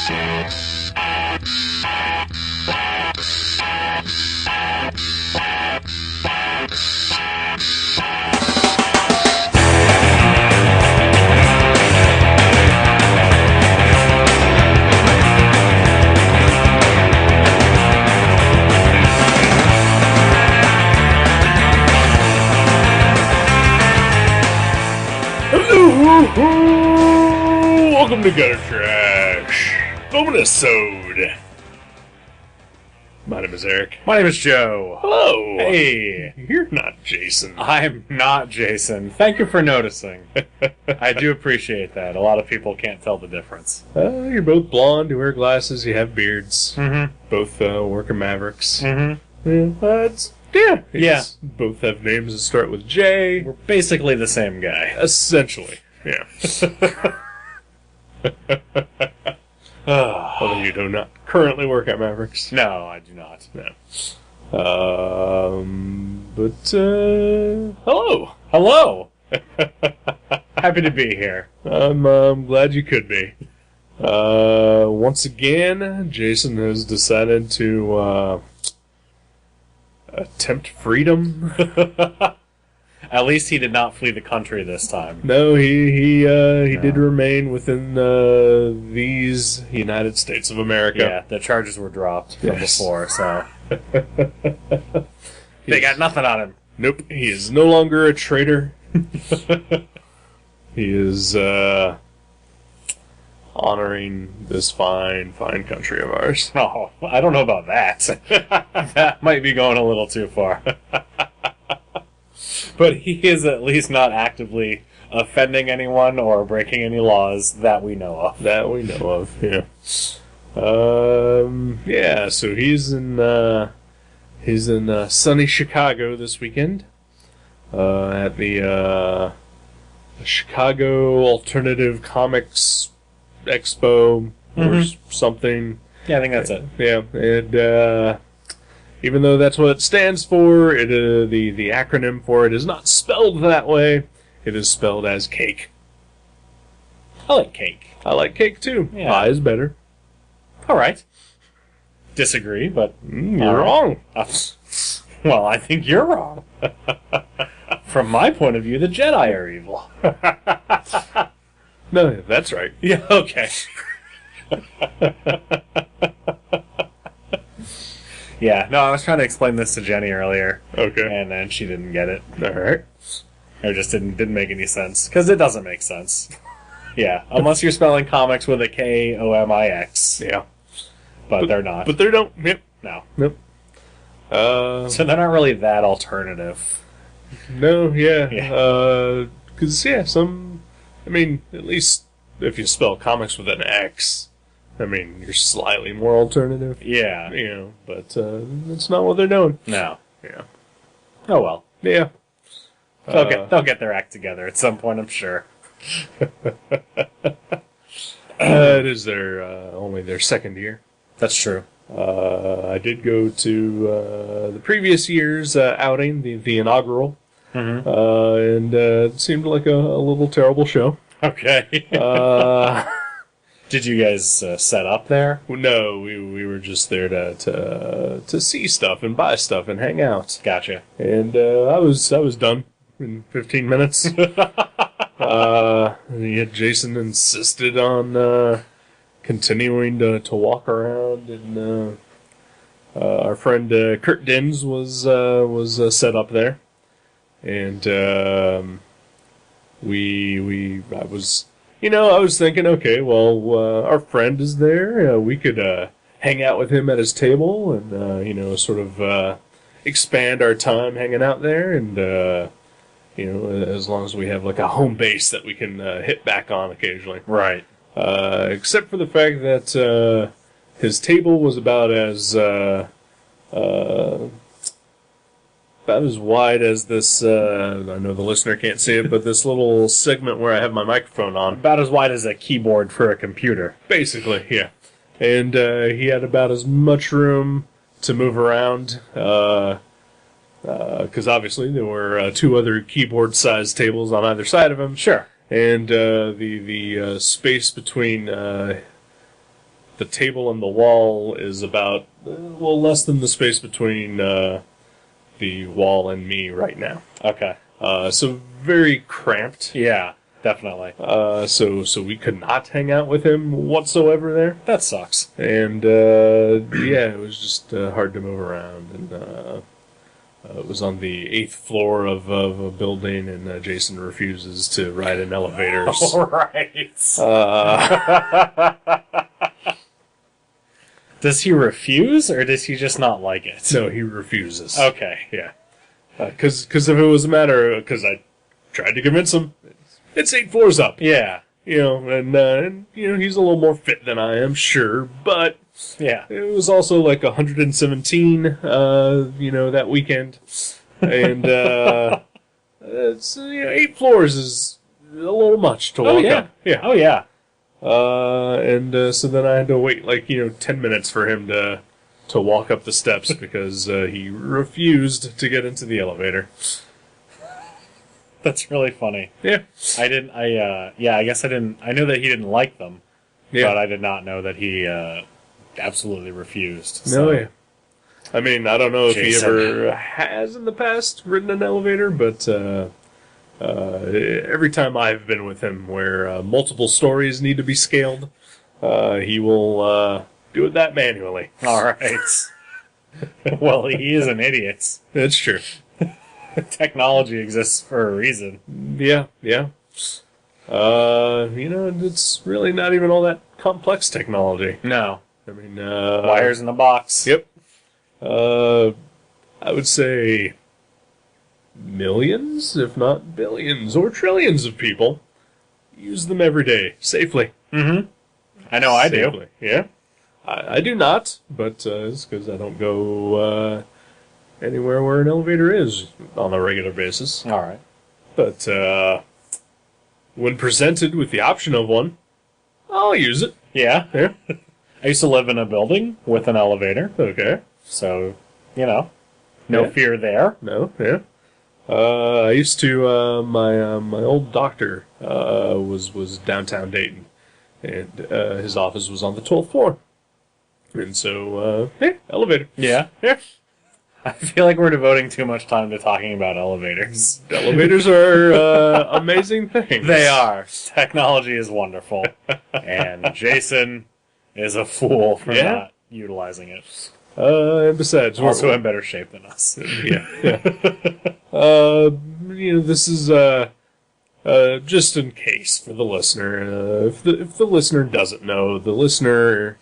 Welcome to Gutter Trash, Specialsode. My name is Eric. My name is Joe. Hello. Hey. You're not Jason. I'm not Jason. Thank you for noticing. I do appreciate that. A lot of people can't tell the difference. You're both blonde, you wear glasses, you have beards. Mm-hmm. Both work at Mavericks. Mm-hmm. Yeah. Both have names that start with J. We're basically the same guy. Essentially. Yeah. Although you do not currently work at Mavericks. No, I do not. No. Hello. Hello. Happy to be here. I'm glad you could be. Once again, Jason has decided to attempt freedom. At least he did not flee the country this time. No, he did remain within these United States of America. Yeah, the charges were dropped from before, so they got nothing on him. Nope, he is no longer a traitor. He is honoring this fine country of ours. Oh, I don't know about that. That might be going a little too far. But he is at least not actively offending anyone or breaking any laws that we know of. That we know of, yeah. Yeah, so he's in sunny Chicago this weekend. At the Chicago Alternative Comics Expo or something. Yeah, I think that's it. Yeah, and even though that's what it stands for, the acronym for it is not spelled that way. It is spelled as cake. I like cake. I like cake too. Yeah. Pie is better. All right. Disagree, but You're wrong. Well, I think you're wrong. From my point of view, the Jedi are evil. No, that's right. Yeah, okay. Yeah, no, I was trying to explain this to Jenny earlier. Okay. And then she didn't get it. All right. It just didn't make any sense. Because it doesn't make sense. Yeah, unless you're spelling comics with a K-O-M-I-X. Yeah. But they're not. But they don't. Yep. No. Nope. So they're not really that alternative. No, yeah. Yeah. Because, I mean, at least if you spell comics with an X, I mean, you're slightly more alternative. Yeah. You know, but that's not what they're doing. No. Yeah. Oh well. Yeah. They'll get their act together at some point, I'm sure. It is only their second year. That's true. I did go to the previous year's outing, the inaugural, and it seemed like a little terrible show. Okay. Did you guys set up there? No, we were just there to see stuff and buy stuff and hang out. Gotcha. And I was done in 15 minutes. Yet Jason insisted on continuing to walk around, and our friend Kurt Dins was set up there, and I was thinking, okay, well, our friend is there. We could hang out with him at his table and, sort of expand our time hanging out there. And, as long as we have like a home base that we can hit back on occasionally. Right. Except for the fact that his table was about as wide as this, I know the listener can't see it, but this little segment where I have my microphone on. About as wide as a keyboard for a computer. Basically, yeah. And he had about as much room to move around, because obviously there were two other keyboard-sized tables on either side of him. Sure. And the space between the table and the wall is about, less than the space between the wall and me right now. Okay. So very cramped. Yeah, definitely. So we could not hang out with him whatsoever there. That sucks. And, it was just hard to move around. And it was on the 8th floor of a building, and Jason refuses to ride in elevators. All right. Does he refuse, or does he just not like it? No, he refuses. Okay. Yeah. Because if it was a matter, because I tried to convince him, it's 8 floors up. Yeah. You know, and he's a little more fit than I am, sure, but yeah, it was also like 117, that weekend, and it's 8 floors is a little much to walk up. Yeah. Oh yeah. So then I had to wait 10 minutes for him to walk up the steps because he refused to get into the elevator. That's really funny. Yeah. I guess I didn't. I knew that he didn't like them, but I did not know that he absolutely refused. So. No, yeah. I mean, I don't know if Jason. he ever has in the past ridden an elevator, but every time I've been with him where multiple stories need to be scaled, he will do that manually. All right. Well, he is an idiot. That's true. Technology exists for a reason. Yeah. It's really not even all that complex technology. No. I mean, Wires in a box. Yep. I would say millions, if not billions or trillions of people use them every day safely. Mm-hmm. I know I do. Yeah. I do not, but it's because I don't go anywhere where an elevator is on a regular basis. All right. But when presented with the option of one, I'll use it. Yeah. Yeah. I used to live in a building with an elevator, Okay. so, no fear there. No, yeah. I used to, my old doctor was downtown Dayton, and his office was on the 12th floor. And so, elevator. Yeah. Yeah. I feel like we're devoting too much time to talking about elevators. Elevators are amazing things. They are. Technology is wonderful. And Jason is a fool for not utilizing it. And besides, Also in better shape than us. Yeah. This is just in case for the listener. If the listener doesn't know, the listener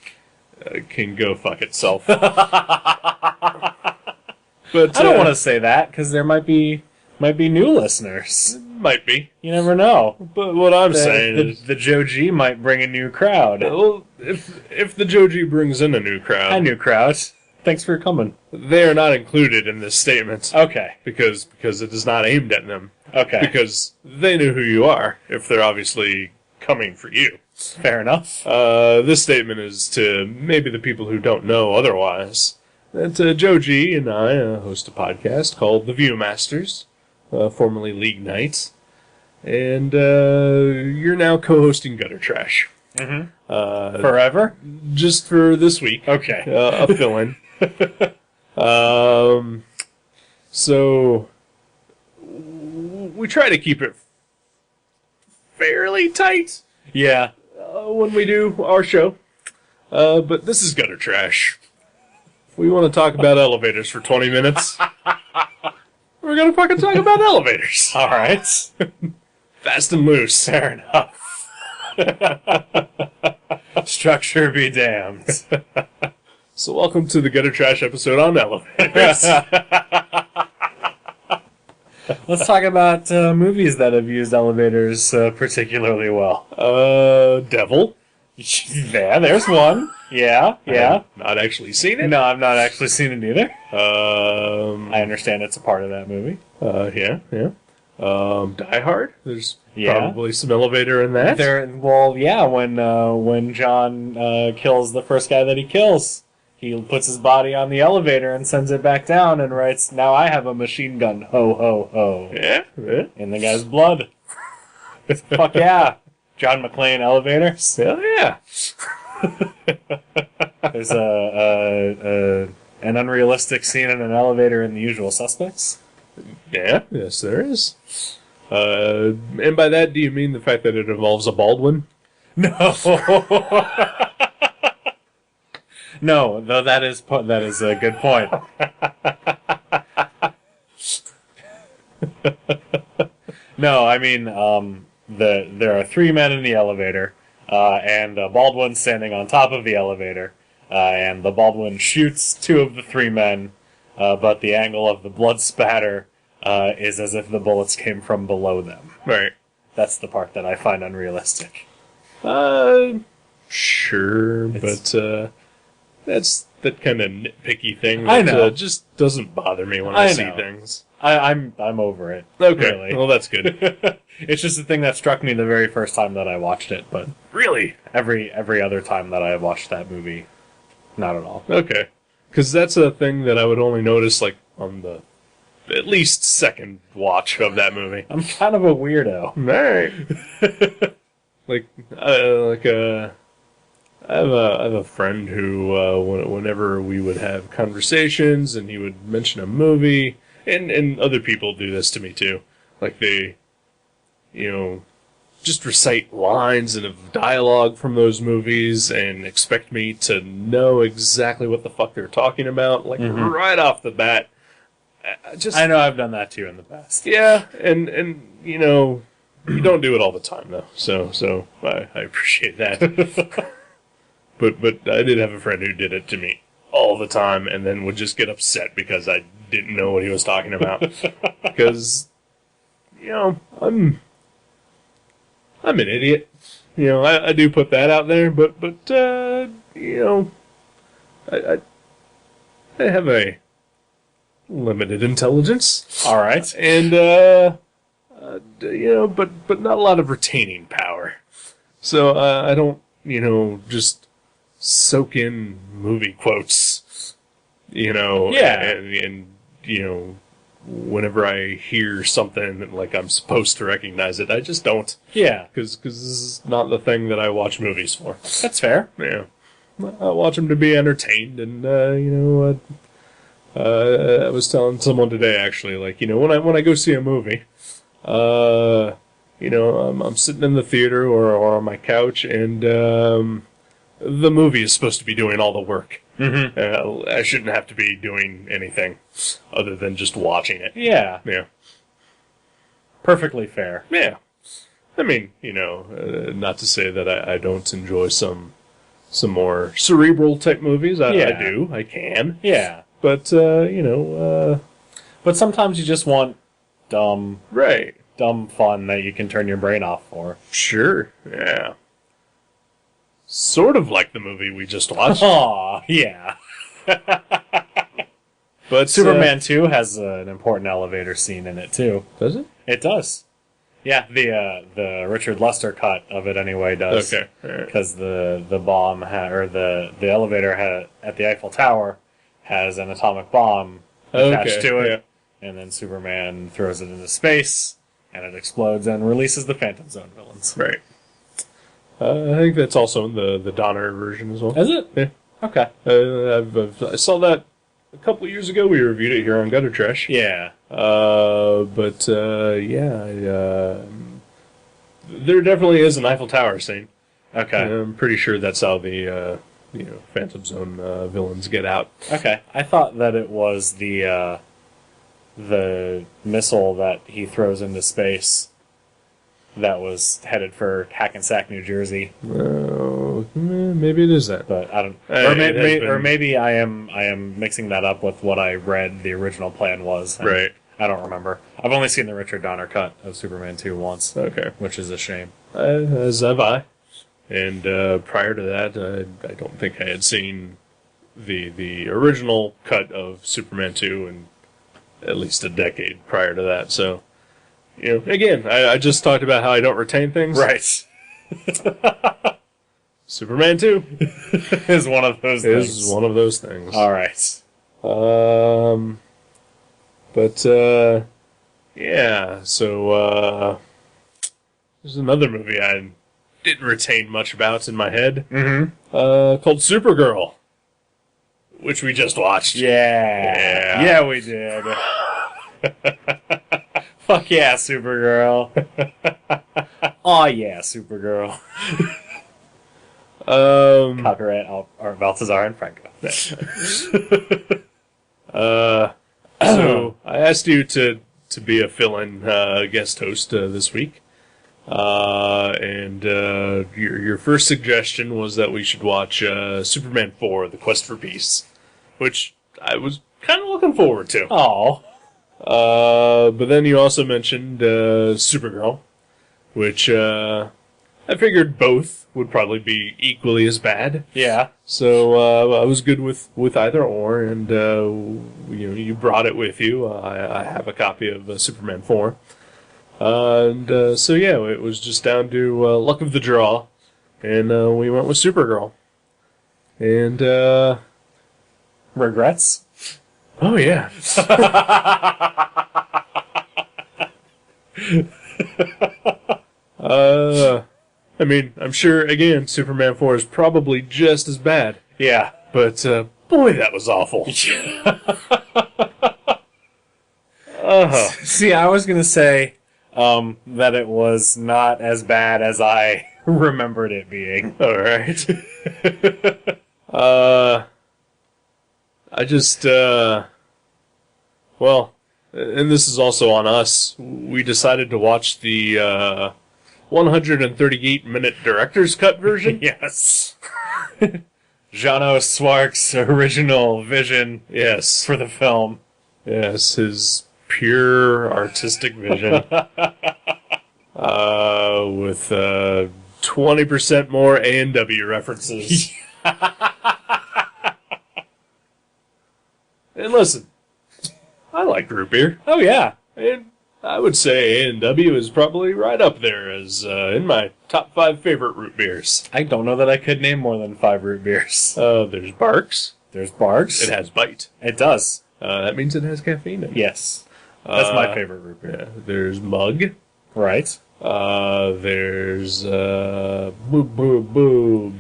can go fuck itself. But I don't want to say that because there might be new listeners. Might be. You never know. But what I'm saying is the Joe G might bring a new crowd. well, if the Joe G brings in a new crowd, Hi, new crowd. Thanks for coming. they are not included in this statement Okay. because it is not aimed at them. Okay. Because they know who you are if they're obviously coming for you. Fair enough. This statement is to maybe the people who don't know otherwise. That Joe G and I host a podcast called The Viewmasters, formerly League Nights, and you're now co-hosting Gutter Trash. Mm-hmm. Forever? Just for this week. Okay. A fill-in. So we try to keep it fairly tight Yeah. when we do our show, but this is Gutter Trash. We want to talk about elevators for 20 minutes. We're going to fucking talk about elevators. All right. Fast and loose. Fair enough. Structure be damned. So welcome to the Gutter Trash episode on elevators. Let's talk about movies that have used elevators particularly well. Devil. Yeah, there's one. Yeah. I've not actually seen it. No, I've not actually seen it either. I I understand it's a part of that movie. Yeah. Die Hard. There's Yeah. probably some elevator in that. When John kills the first guy that he kills, he puts his body on the elevator and sends it back down and writes, "Now I have a machine gun, ho ho ho," Yeah. in the guy's blood. Fuck yeah. John McClane elevators. Hell yeah. There's an unrealistic scene in an elevator in The Usual Suspects. Yeah, yes, there is. And by that, do you mean the fact that it involves a Baldwin? No. No, though that is a good point. No, I mean, there are three men in the elevator, and Baldwin standing on top of the elevator, and the Baldwin shoots two of the three men, but the angle of the blood spatter is as if the bullets came from below them. Right. That's the part that I find unrealistic. Sure, but that's that kind of nitpicky thing I that know. just doesn't bother me when I see know. things. I'm over it. Okay, Really. well that's good. It's just a thing that struck me the very first time that I watched it, but Really? every other time that I have watched that movie, not at all. Okay. Because that's a thing that I would only notice, like, on the at least second watch of that movie. I'm kind of a weirdo. Alright. I have a friend who, whenever we would have conversations and he would mention a movie, and other people do this to me too, like they, just recite lines and of dialogue from those movies and expect me to know exactly what the fuck they're talking about, like right off the bat. I know I've done that too in the past. Yeah, and you don't do it all the time though, so I appreciate that. But I did have a friend who did it to me all the time, and then would just get upset because I didn't know what he was talking about. Because I'm an idiot. I do put that out there, but I have a limited intelligence. All right. And but not a lot of retaining power. So I don't, just soak in movie quotes. Yeah. And whenever I hear something like I'm supposed to recognize it, I just don't. Yeah. Because this is not the thing that I watch movies for. That's fair. Yeah. I watch them to be entertained, and I was telling someone today, actually, like, when I go see a movie, I'm sitting in the theater or on my couch, and the movie is supposed to be doing all the work. Mm-hmm. I shouldn't have to be doing anything other than just watching it. Yeah. Yeah. Perfectly fair. Yeah. I mean, not to say that I don't enjoy some more cerebral type movies. I do. I can. Yeah. But, But sometimes you just want dumb fun that you can turn your brain off for. Sure, yeah. Sort of like the movie we just watched. Aw, yeah. But Superman 2 has an important elevator scene in it, too. Does it? It does. Yeah, the Richard Lester cut of it anyway does. Okay. Because the bomb, or the elevator at the Eiffel Tower has an atomic bomb attached to it. Yeah. And then Superman throws it into space, and it explodes and releases the Phantom Zone villains. Right. I think that's also in the Donner version as well. Is it? Yeah. Okay. I saw that a couple of years ago. We reviewed it here on Gutter Trash. Yeah. There definitely is an Eiffel Tower scene. Okay. I'm pretty sure that's how the Phantom Zone villains get out. Okay. I thought that it was the missile that he throws into space that was headed for Hackensack, New Jersey. Maybe it is that. But I don't. Hey, Or maybe I am mixing that up with what I read the original plan was. Right. I don't remember. I've only seen the Richard Donner cut of Superman 2 once. Okay. Which is a shame. As have I. And prior to that, I don't think I had seen the original cut of Superman 2 in at least a decade prior to that. So, again, I just talked about how I don't retain things. Right. Superman 2 is one of those things. Is one of those things. All right. Yeah, so, there's another movie I didn't retain much about in my head. Mm-hmm. called Supergirl, which we just watched. Yeah. Yeah, we did. Fuck yeah, Supergirl. Aw yeah, Supergirl. Copyright Art Balthazar and Franco. So I asked you to be a fill-in guest host this week. And your first suggestion was that we should watch Superman 4, The Quest for Peace, which I was kind of looking forward to. Oh. But then you also mentioned Supergirl, which I figured both would probably be equally as bad. Yeah. So I was good with either or, and you brought it with you. I have a copy of Superman 4. So yeah, it was just down to luck of the draw, and we went with Supergirl. And regrets? Oh yeah. I mean, I'm sure again, Superman 4 is probably just as bad. Yeah, but boy, that was awful. See, I was gonna say. That it was not as bad as I remembered it being. Alright. I just, well, and this is also on us, we decided to watch the 138-minute director's cut version. Yes. Jano Swark's original vision. Yes. For the film. Yes, his pure artistic vision. With 20% more A&W references. And listen, I like root beer. Oh yeah. And I would say A&W is probably right up there as in my top 5 favorite root beers. I don't know that I could name more than 5 root beers. There's Barks. There's Barks. It has bite. It does. That means it has caffeine in it. Yes. That's my favorite root beer. Yeah. There's Mug. Right. There's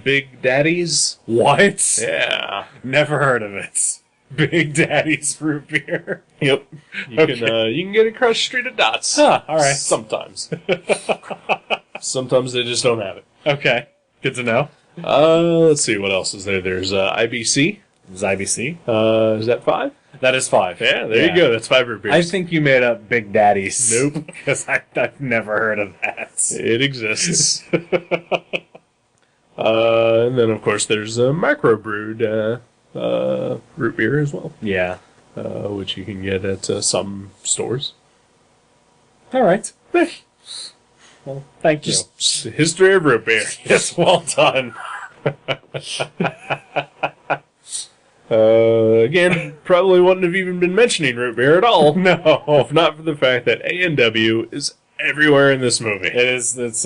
Big Daddy's. What? Yeah. Never heard of it. Big Daddy's root beer. Yep. You can get it across the street at Dots. Huh, all right. Sometimes. Sometimes they just don't have it. Okay. Good to know. Let's see what else is there. There's IBC. Is IBC? Is that 5? That is 5. Yeah, there you go. That's 5 root beers. I think you made up Big Daddy's. Nope. Because I've never heard of that. It exists. And then, of course, there's microbrewed root beer as well. Yeah. Which you can get at some stores. All right. Well, thank you. Just the history of root beer. Yes, well done. Again, probably wouldn't have even been mentioning root beer at all. No. If not for the fact that A&W is everywhere in this movie. It is. It's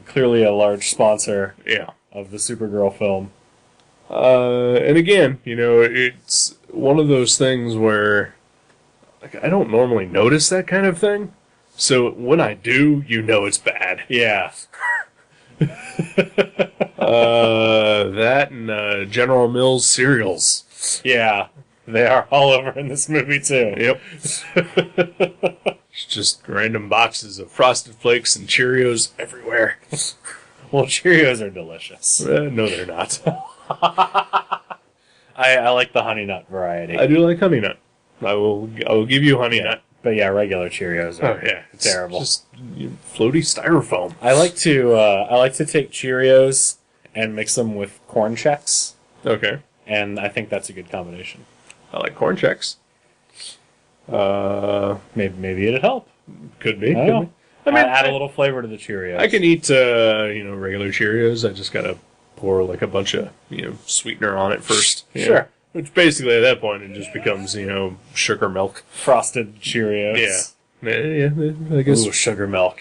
clearly a large sponsor. Yeah. Of the Supergirl film. And again, it's one of those things where I don't normally notice that kind of thing. So when I do, it's bad. Yeah. That and General Mills cereals. Yeah. They are all over in this movie, too. Yep. It's just random boxes of Frosted Flakes and Cheerios everywhere. Well, Cheerios are delicious. No, they're not. I like the Honey Nut variety. I do like Honey Nut. I will give you Honey Nut. But yeah, regular Cheerios are it's terrible. Just floaty styrofoam. I like to take Cheerios and mix them with Corn Chex. Okay. And I think that's a good combination. I like Corn Chex. Maybe it'd help. Could be. I mean, add a little flavor to the Cheerios. I can eat regular Cheerios. I just gotta pour like a bunch of sweetener on it first. Sure. Which basically at that point it just becomes sugar milk. Frosted Cheerios. Yeah. I guess. Ooh, sugar milk.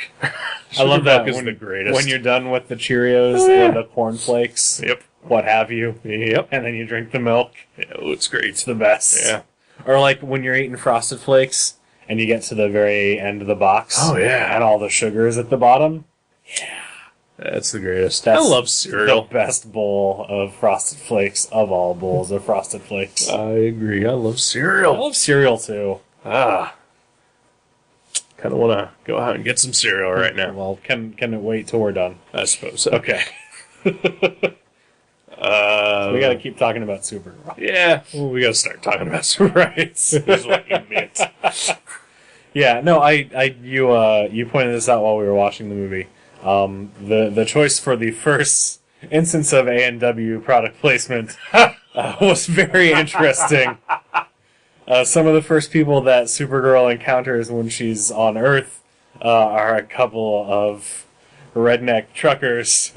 I love that. Is the greatest. When you're done with the Cheerios and the cornflakes. Yep. What have you. Yep. And then you drink the milk. Yeah, it's great. It's the best. Yeah. Or like when you're eating Frosted Flakes and you get to the very end of the box. Oh, yeah. And all the sugar is at the bottom. Yeah. That's the greatest. That's I love cereal. the best bowl of Frosted Flakes of all bowls of Frosted Flakes. I agree. I love I cereal. love cereal too. Kind of want to go out and get some cereal right now. Well, can it wait till we're done? I suppose so. Okay. So we got to keep talking about Supergirl. Yeah, well, we got to start talking about Supergirl. Right. Is what you meant. Yeah. No. You pointed this out while we were watching the movie. The choice for the first instance of A&W product placement was very interesting. Some of the first people that Supergirl encounters when she's on Earth are a couple of redneck truckers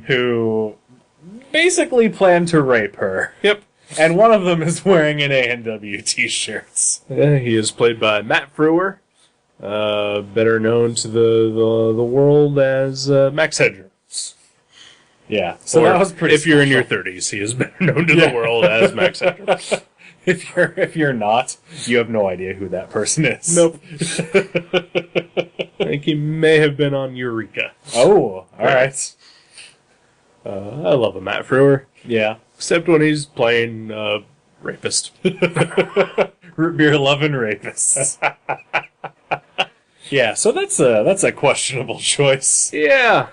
who basically plan to rape her. Yep. And one of them is wearing an A&W t-shirt. Yeah, he is played by Matt Frewer, better known to the world as Max Headroom. Yeah, so Or that was pretty if you're in your special. 30s, he is better known to the world as Max Headroom. If you're not, you have no idea who that person is. Nope. I think he may have been on Eureka. Oh, alright. I love a Matt Frewer, Yeah. except when he's playing rapist. Root beer loving rapists. Yeah, so that's a questionable choice. Yeah.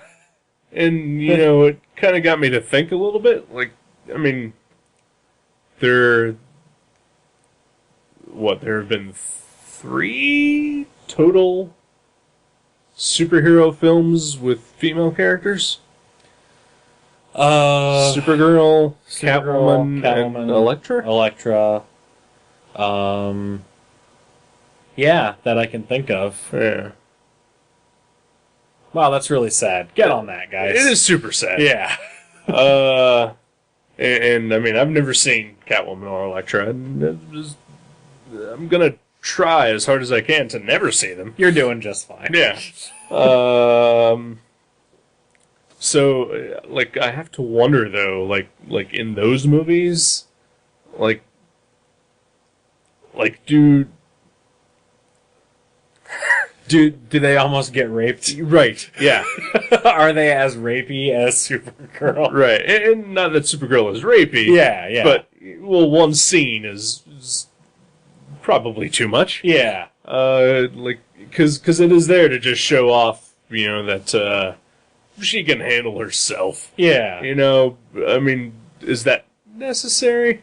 And, you know, it kind of got me to think a little bit. Like, I mean, there have been 3 total superhero films with female characters? Supergirl, Catwoman, and Elektra? Elektra. Yeah, that I can think of. Yeah. Wow, that's really sad. Get on that, guys. It is super sad. Yeah. And I mean, I've never seen Catwoman or Elektra, and I'm gonna try as hard as I can to never see them. You're doing just fine. Yeah. So, like, I have to wonder though, like in those movies, like do they almost get raped? right? Yeah. Are they as rapey as Supergirl? Right, and not that Supergirl is rapey. Yeah, yeah. But well, one scene is probably too much. Yeah. Like because it is there to just show off, you know, that she can handle herself. Yeah. You know, I mean, is that necessary?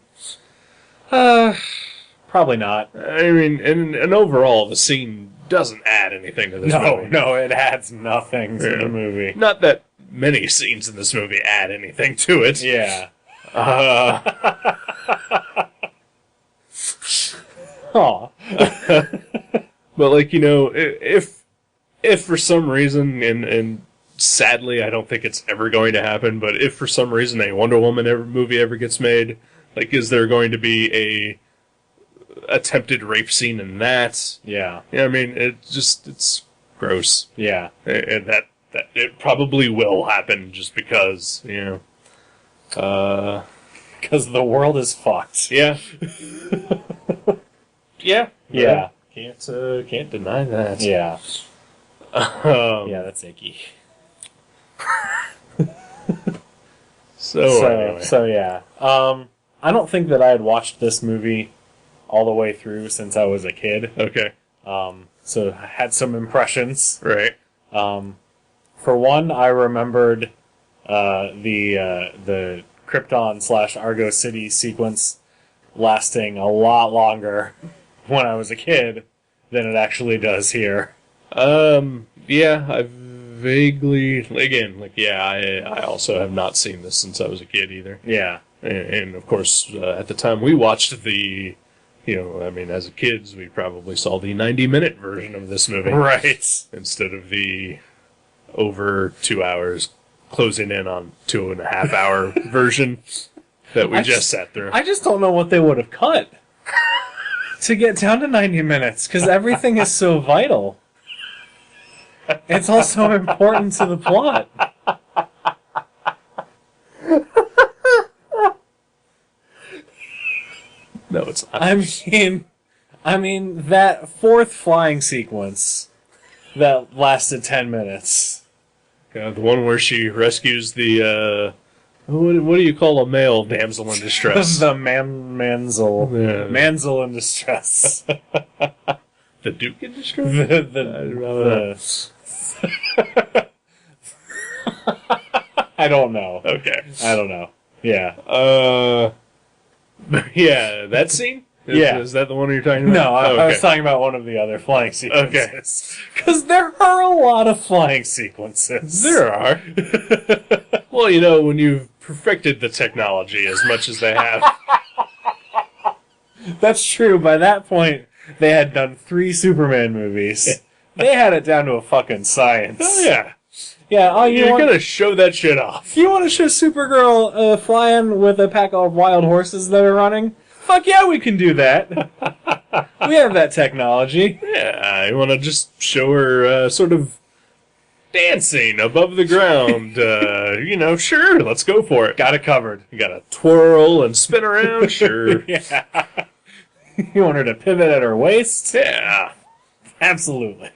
Probably not. I mean, and overall, the scene doesn't add anything to this movie. No, it adds nothing to the movie. Not that many scenes in this movie add anything to it. Yeah. Aw. But, like, you know, if for some reason, and sadly, I don't think it's ever going to happen, but if for some reason a Wonder Woman movie ever gets made, like, is there going to be a attempted rape scene in that? Yeah. I mean, it's gross. Yeah. And that it probably will happen just because, you know. Because the world is fucked. Yeah. Yeah. Yeah. Can't deny that. Yeah. Yeah, that's icky. So yeah. I don't think that I had watched this movie all the way through since I was a kid. Okay. So I had some impressions. Right. For one, I remembered the Krypton / Argo City sequence lasting a lot longer when I was a kid than it actually does here. Yeah, I vaguely, again, like, yeah, I also have not seen this since I was a kid either. Yeah. And of course, at the time we watched the, you know, I mean, as kids, we probably saw the 90-minute version of this movie. Right. Instead of the over 2 hours closing in on 2.5 hour version that we just sat through. I just don't know what they would have cut to get down to 90 minutes, because everything is so vital. It's also important to the plot. No, it's not. I mean, that fourth flying sequence that lasted 10 minutes The one where she rescues the, what do you call a male damsel in distress? The Manzel. Yeah. Manzel in distress. The Duke in distress? I don't know. Okay. I don't know. Yeah. Yeah, that scene? Is that the one you're talking about? No, I was talking about one of the other flying sequences. Okay. Because there are a lot of flying sequences. There are. Well, when you've perfected the technology as much as they have. That's true. By that point, they had done 3 Superman movies. They had it down to a fucking science. Oh, yeah. Yeah, You're going to show that shit off. You want to show Supergirl flying with a pack of wild horses that are running? Fuck yeah, we can do that. We have that technology. Yeah, you want to just show her sort of dancing above the ground. Sure, let's go for it. Got it covered. You got to twirl and spin around, sure. Yeah. You want her to pivot at her waist? Yeah. Absolutely.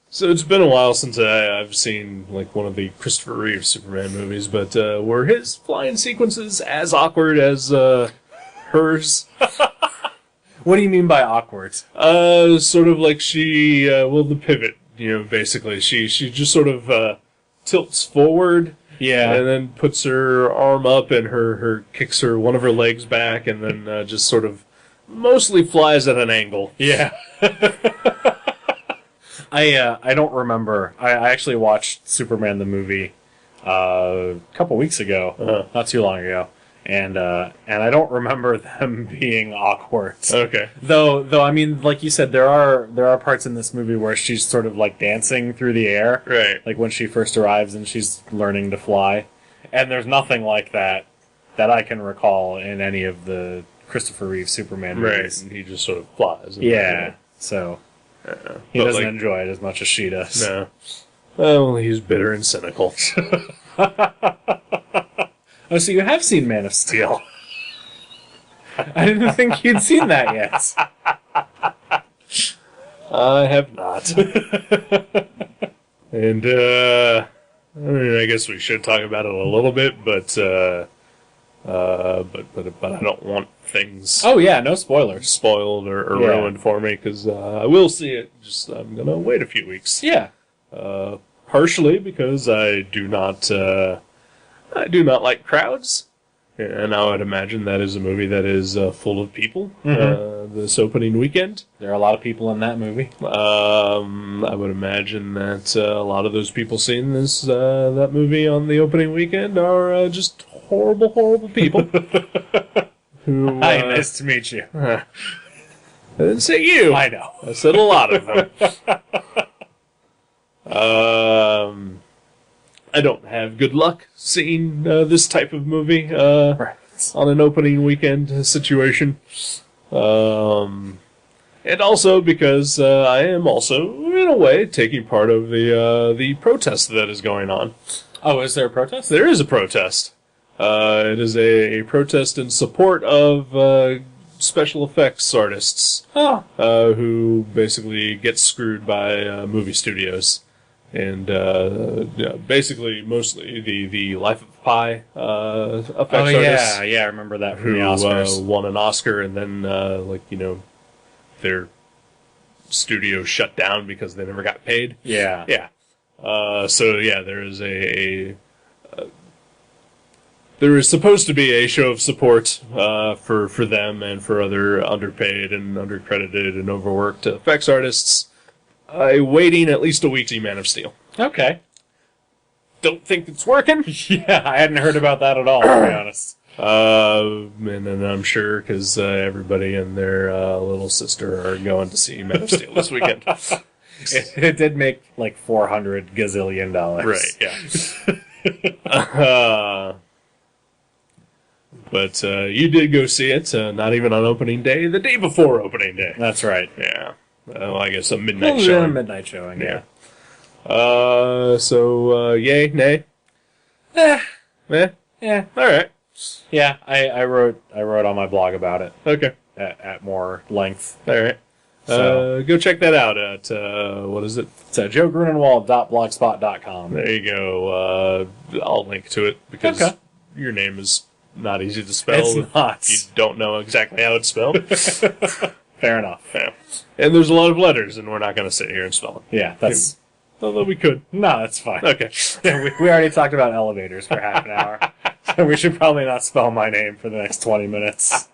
So it's been a while since I've seen one of the Christopher Reeve Superman movies, but were his flying sequences as awkward as hers? What do you mean by awkward? Sort of like she, the pivot, basically. She just sort of tilts forward. Yeah. And then puts her arm up and her kicks one of her legs back and then just sort of mostly flies at an angle. Yeah. I don't remember. I actually watched Superman the movie a couple weeks ago, not too long ago, and I don't remember them being awkward. Okay. Though I mean, like you said, there are parts in this movie where she's sort of like dancing through the air, right? Like when she first arrives and she's learning to fly, and there's nothing like that I can recall in any of the Christopher Reeve Superman movies. Right, and he just sort of flies. Yeah, so he doesn't enjoy it as much as she does. No. Well, he's bitter and cynical. Oh, so you have seen Man of Steel. I didn't think you'd seen that yet. I have not. And, I guess we should talk about it a little bit, but I don't want things Oh, yeah, no spoilers. spoiled or ruined for me, because I will see it, I'm going to wait a few weeks. Yeah. Partially because I do not like crowds, and I would imagine that is a movie that is full of people this opening weekend. There are a lot of people in that movie. I would imagine that a lot of those people seeing that movie on the opening weekend are just horrible, horrible people. Who? Hi, nice to meet you. I didn't say you. I know. I said a lot of them. I don't have good luck seeing this type of movie on an opening weekend situation. And also because I am also, in a way, taking part of the protest that is going on. Oh, is there a protest? There is a protest. It is a protest in support of special effects artists who basically get screwed by movie studios. And basically, mostly the Life of Pi effects artists. Yeah, I remember that from Who the Oscars. won an Oscar, and then their studio shut down because they never got paid. Yeah. Yeah. There is there is supposed to be a show of support for them and for other underpaid and undercredited and overworked effects artists. Waiting at least a week to see Man of Steel. Okay. Don't think it's working. Yeah, I hadn't heard about that at all, to be honest. And I'm sure because everybody and their little sister are going to see Man of Steel this weekend. It did make like $400 gazillion. Right, yeah. But you did go see it, not even on opening day, the day before opening day. That's right. Yeah. I guess a midnight showing. A midnight showing, yeah. Yay, nay? Eh. Yeah. Alright. Yeah, I wrote on my blog about it. Okay. At more length. Alright. So Go check that out at, what is it? it's joegrunenwald.blogspot.com. There you go. I'll link to it because Okay. your name is not easy to spell. It's not. If you don't know exactly how it's spelled. Fair enough. Yeah. And there's a lot of letters, and we're not going to sit here and spell it. Yeah, that's... Although we could. No, that's fine. Okay. We already talked about elevators for half an hour. So we should probably not spell my name for the next 20 minutes.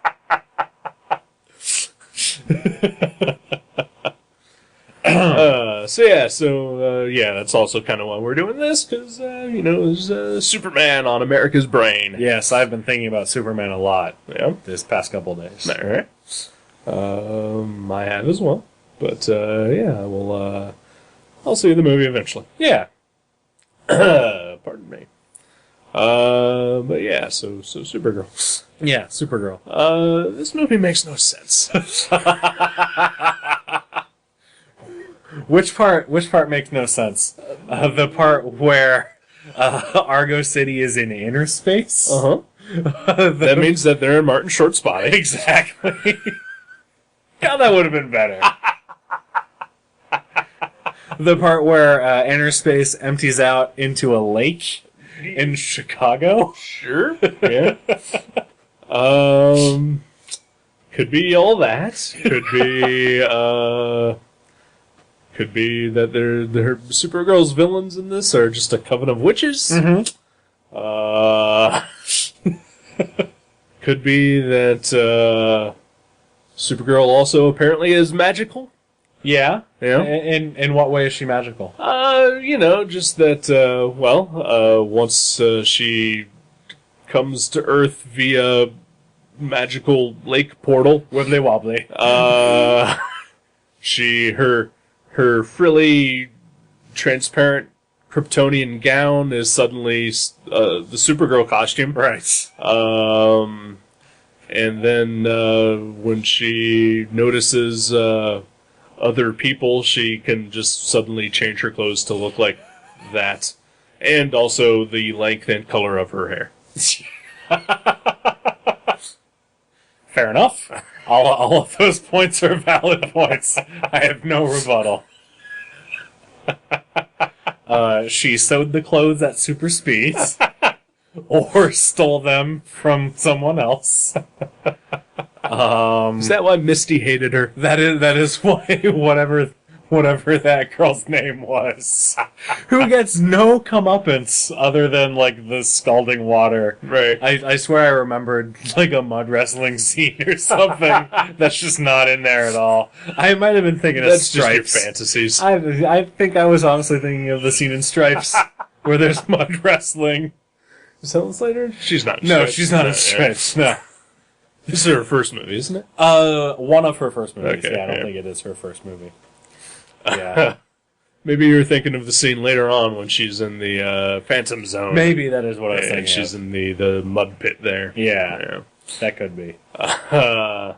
That's also kind of why we're doing this, because, there's Superman on America's brain. Yes, I've been thinking about Superman a lot Yeah. this past couple days. All right. I have as well. But, I'll see the movie eventually. Yeah. Pardon me. So Supergirl. Yeah, Supergirl. This movie makes no sense. Which part makes no sense? The part where Argo City is in inner space? Uh-huh. That means that they're in Martin Short's body. Exactly. God, that would have been better. The part where inner space empties out into a lake in Chicago? Sure. Yeah. Could be all that. Could be that they're Supergirl's villains in this are just a coven of witches. Mm-hmm. Could be that Supergirl also apparently is magical. Yeah? Yeah. In what way is she magical? Just that, once she comes to Earth via magical lake portal, Wibbly wobbly. her frilly, transparent Kryptonian gown is suddenly the Supergirl costume. Right. And then when she notices other people, she can just suddenly change her clothes to look like that. And also the length and color of her hair. Fair enough. All of those points are valid points. I have no rebuttal. She sewed the clothes at super speed. Or stole them from someone else. Is that why Misty hated her? That is why whatever that girl's name was, who gets no comeuppance other than like the scalding water. Right. I swear I remembered like a mud wrestling scene or something that's just not in there at all. I might have been thinking of Stripes. Just your fantasies. I think I was honestly thinking of the scene in Stripes where there's mud wrestling. Is Helen Slater? She's not in No, Stripes. she's not in Stripes. No. This is her first movie, isn't it? One of her first movies. Okay, yeah, I don't yeah. think it is her first movie. Yeah. Maybe you're thinking of the scene later on when she's in the Phantom Zone. Maybe that is what I was And thinking. she's in the mud pit there. Yeah, that could be. The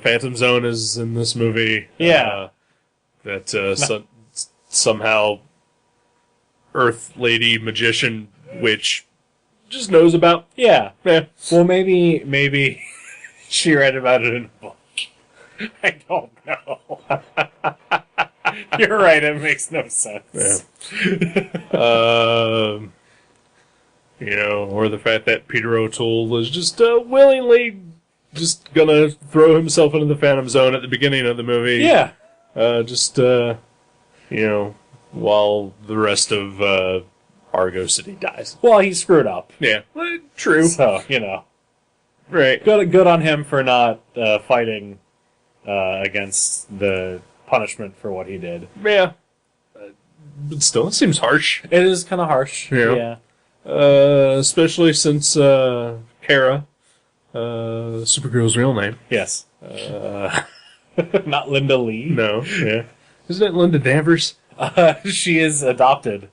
Phantom Zone is in this movie. Yeah. Somehow Earth Lady Magician Witch just knows about. Yeah. Yeah. Well, maybe she read about it in a book. I don't know. You're right, it makes no sense. Yeah. Or the fact that Peter O'Toole was just willingly just gonna throw himself into the Phantom Zone at the beginning of the movie. Yeah. While the rest of Argo City dies. Well, he screwed up. Yeah. True. So, Right. good on him for not fighting against the punishment for what he did. Yeah. But still, it seems harsh. It is kind of harsh. Yeah. Especially since Kara, Supergirl's real name. Yes. Not Linda Lee. No. Yeah. Isn't it Linda Danvers? She is adopted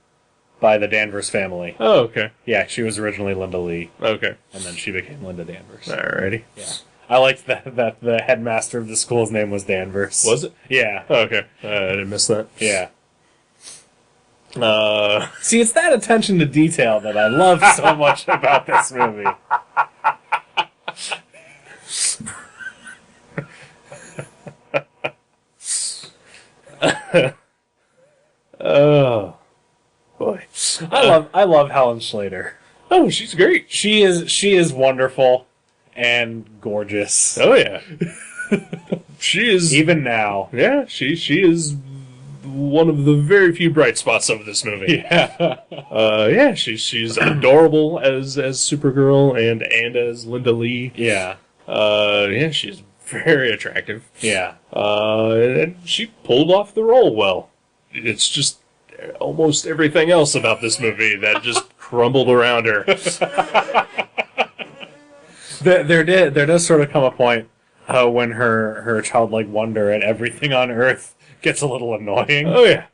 by the Danvers family. Oh, okay. Yeah, she was originally Linda Lee, Okay. and then she became Linda Danvers. Alrighty. Yeah. I liked that the headmaster of the school's name was Danvers. Was it? Yeah. Oh, okay. I didn't miss that. Yeah. See, it's that attention to detail that I love so much about this movie. Oh boy. I love Helen Slater. Oh, she's great. She is wonderful and gorgeous. Oh yeah. She is Even now. Yeah, she is one of the very few bright spots of this movie. Yeah. Yeah, she's adorable as Supergirl and as Linda Lee. Yeah. Yeah, she's very attractive. Yeah. And she pulled off the role well. It's just almost everything else about this movie that just crumbled around her. There does sort of come a point when her childlike wonder at everything on Earth gets a little annoying. Oh yeah.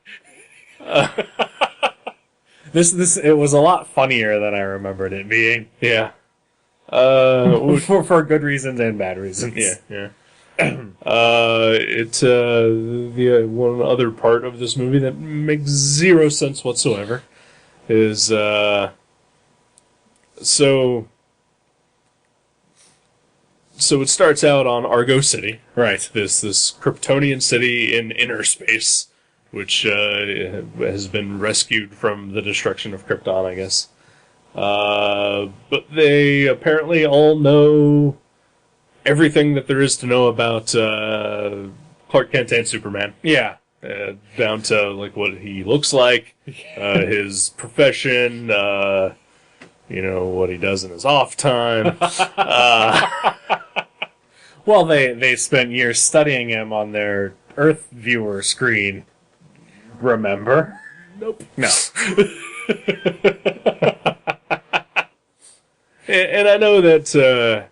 This it was a lot funnier than I remembered it being. Yeah. For good reasons and bad reasons. Yeah. The one other part of this movie that makes zero sense whatsoever is so it starts out on Argo City, Right. this Kryptonian city in inner space, which has been rescued from the destruction of Krypton, I guess. But they apparently all know everything that there is to know about Clark Kent and Superman. Yeah. Down to like what he looks like, his profession, what he does in his off time. Well, they spent years studying him on their Earth viewer screen. Remember? Nope. No. And I know that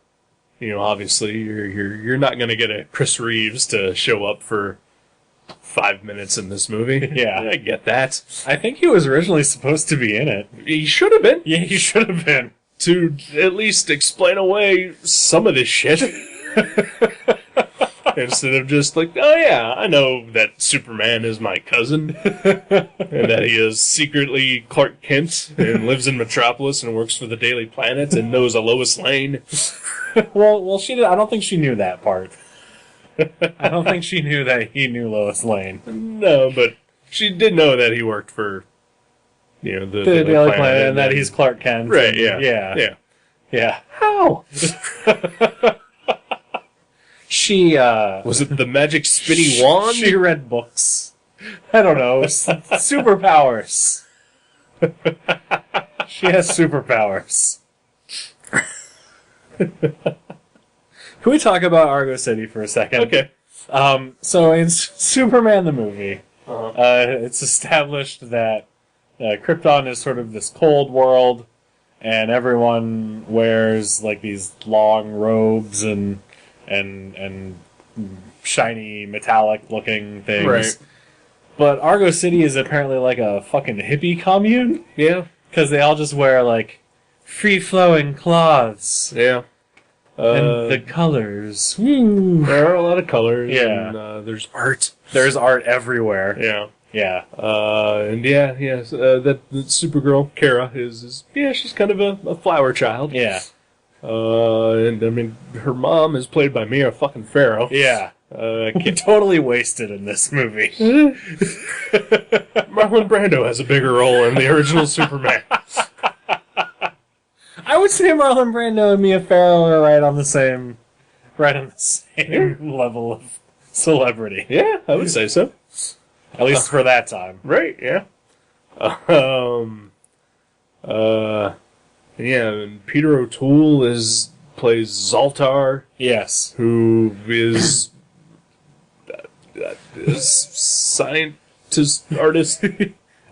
obviously you're not going to get a Chris Reeves to show up for 5 minutes in this movie. Yeah. I get that. I think he was originally supposed to be in it. He should have been. Yeah, he should have been. To at least explain away some of this shit. Instead of just like, oh yeah, I know that Superman is my cousin, and that he is secretly Clark Kent, and lives in Metropolis, and works for the Daily Planet, and knows a Lois Lane. Well, she did. I don't think she knew that part. I don't think she knew that he knew Lois Lane. No, but she did know that he worked for, the Daily Planet, and that he's Clark Kent. Right, and, yeah. Yeah. How? She, Was it the magic spinny wand? She read books. I don't know. Superpowers. She has superpowers. Can we talk about Argo City for a second? Okay. So in Superman the movie, it's established that Krypton is sort of this cold world, and everyone wears like these long robes and shiny metallic looking things. Right. But Argo City is apparently like a fucking hippie commune. Yeah. Because they all just wear like free-flowing cloths. Yeah. And the colors. Woo. There are a lot of colors. Yeah. And, there's art. There's art everywhere. Yeah. Yeah. That Supergirl, Kara, is she's kind of a flower child. Yeah. And I mean, her mom is played by Mia fucking Farrow. Yeah. Totally wasted in this movie. Marlon Brando has a bigger role in the original Superman. I would say Marlon Brando and Mia Farrow are right on the same level of celebrity. Yeah, I would say so. At least for that time. Right, yeah. And Peter O'Toole plays Zoltar, Yes. who is scientist, artist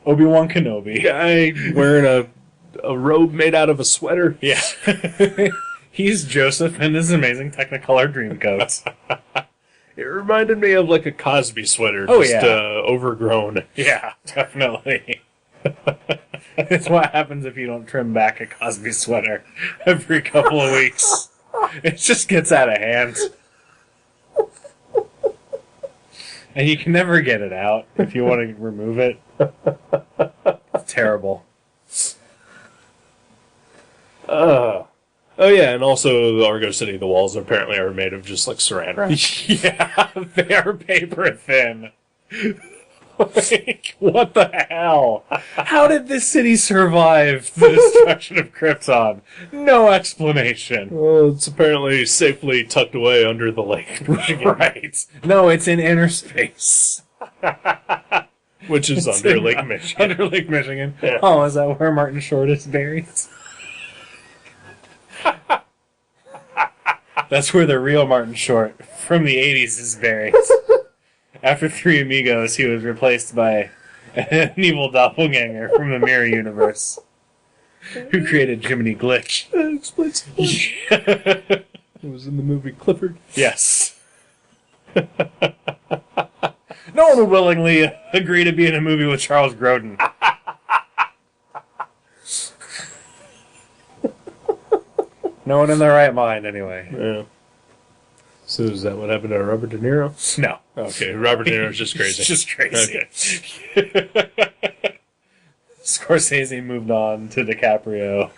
Obi-Wan Kenobi. guy wearing a robe made out of a sweater. Yeah. He's Joseph in his amazing Technicolor Dreamcoat. It reminded me of like a Cosby sweater, Oh, just yeah. overgrown. Yeah, definitely. It's what happens if you don't trim back a Cosby sweater every couple of weeks. It just gets out of hand. And you can never get it out if you want to remove it. It's terrible. Oh yeah, and also the Argo City, the walls apparently are made of just like saran wrap. Yeah, they are paper thin. Like, what the hell? How did this city survive the destruction of Krypton? No explanation. Well, it's apparently safely tucked away under the Lake Michigan. Right. No, it's in inner space. Which is It's under in- Lake Michigan. Under Lake Michigan. Yeah. Oh, is that where Martin Short is buried? That's where the real Martin Short from the 80s is buried. After Three Amigos, he was replaced by an evil doppelganger from the Mirror Universe who created Jiminy Glitch. That explains it. It was in the movie Clifford. Yes. No one would willingly agree to be in a movie with Charles Grodin. No one in their right mind, anyway. Yeah. So is that what happened to Robert De Niro? No. Okay, Robert De Niro's just crazy. He's just crazy. Okay. Scorsese moved on to DiCaprio,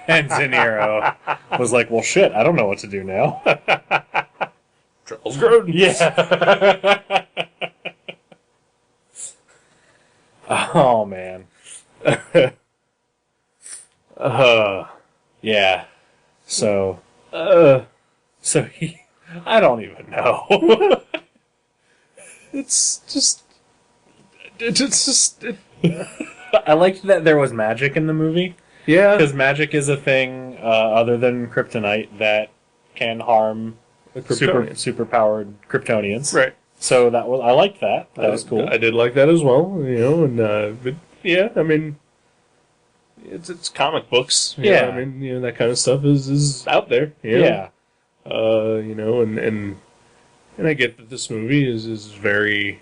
and De Niro was like, well, shit, I don't know what to do now. Charles Grodin. Yeah. Oh, man. Yeah. So he... I don't even know. It's just... I liked that there was magic in the movie. Yeah. Because magic is a thing other than kryptonite that can harm super-powered Kryptonians. Right. So I liked that. That was cool. I did like that as well, and but yeah, I mean, it's comic books. You know, I mean, that kind of stuff is out there. You know? Yeah. And I get that this movie is very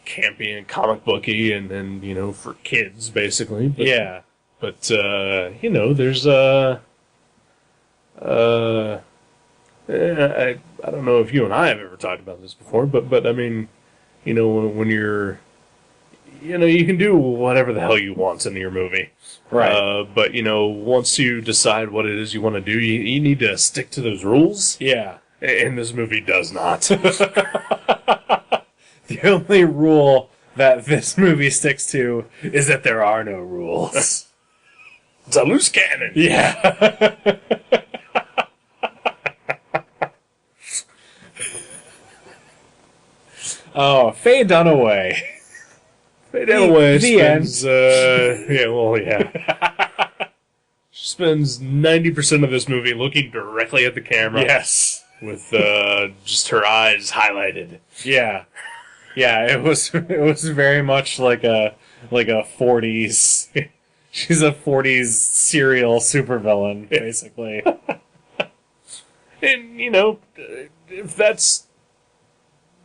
campy and comic booky and for kids basically. But, Yeah. But there's I don't know if you and I have ever talked about this before, but I mean, when you're, you can do whatever the hell you want in your movie. Right. But, once you decide what it is you want to do, you need to stick to those rules. Yeah. And this movie does not. The only rule that this movie sticks to is that there are no rules. It's a loose cannon. Yeah. Oh, Faye Dunaway. Faye Dunaway The spends, she spends 90% of this movie looking directly at the camera. Yes. With just her eyes highlighted. Yeah. Yeah, it was very much like a 40s. She's a 40s serial supervillain, basically. And, if that's,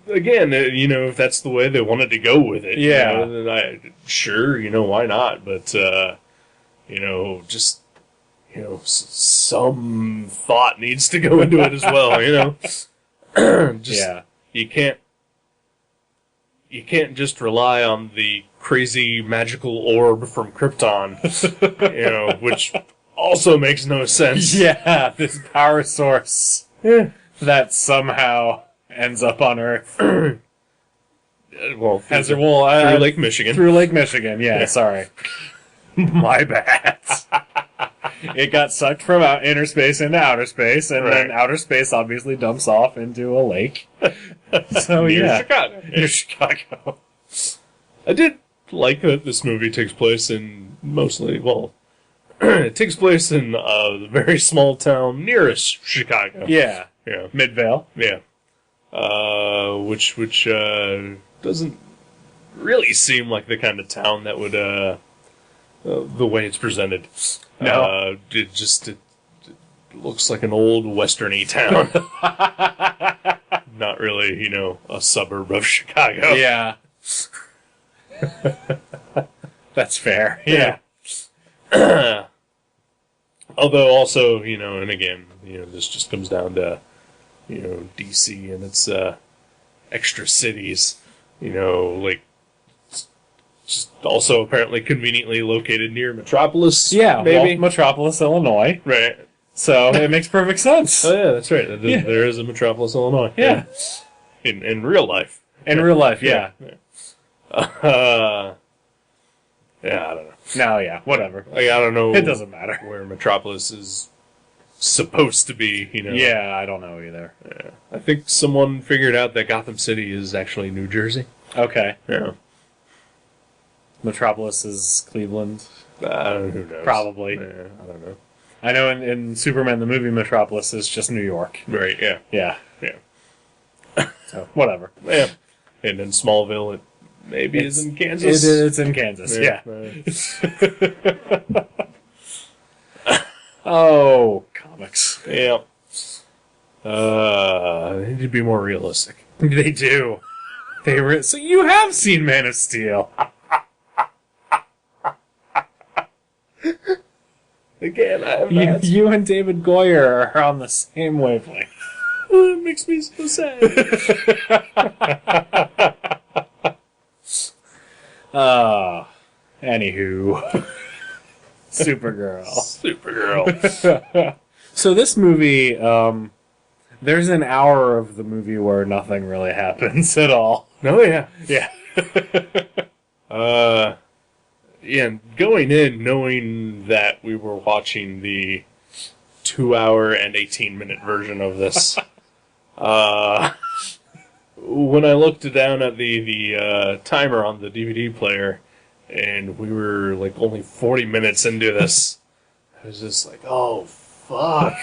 again, if that's the way they wanted to go with it, Yeah. then sure, why not? But, just, some thought needs to go into it as well, Yeah. You can't just rely on the crazy magical orb from Krypton, which also makes no sense. Yeah, this power source that somehow ends up on Earth. Well, Through Lake Michigan. Through Lake Michigan, yeah. Sorry. My bad. It got sucked from inner space into outer space, and then outer space obviously dumps off into a lake. So, Near Chicago. Near Chicago. I did like that this movie takes place in it takes place in the very small town nearest Chicago. Yeah. Yeah. Midvale. Yeah. Which doesn't really seem like the kind of town that would, the way it's presented. No. It looks like an old westerny town. Not really, a suburb of Chicago. Yeah. That's fair. Yeah. Although also, and again, this just comes down to, DC and its extra cities, like just also apparently conveniently located near Metropolis. Yeah, maybe Metropolis, Illinois. Right. So it makes perfect sense. Oh yeah, that's right. There is a Metropolis, Illinois. Yeah. In real life. In real life, yeah. Yeah, I don't know. No, yeah, whatever. Like, I don't know. It doesn't matter. Where Metropolis is supposed to be, you know. Yeah, I don't know either. Yeah. I think someone figured out that Gotham City is actually New Jersey. Okay. Yeah. Metropolis is Cleveland. Who knows? Probably. Yeah, I don't know. I know in Superman the movie, Metropolis is just New York. Right, yeah. Yeah. Yeah. So, whatever. Yeah. And in Smallville, it maybe is in Kansas. It's in Kansas, yeah. Oh, comics. Yeah. They need to be more realistic. They do. So you have seen Man of Steel. Again, I have not. You and David Goyer are on the same wavelength. It makes me so sad. Anywho. Supergirl. So this movie, there's an hour of the movie where nothing really happens at all. Oh, yeah. Yeah. Yeah, going in knowing that we were watching the 2-hour and 18-minute version of this, when I looked down at the timer on the DVD player, and we were like only 40 minutes into this, I was just like, oh, fuck.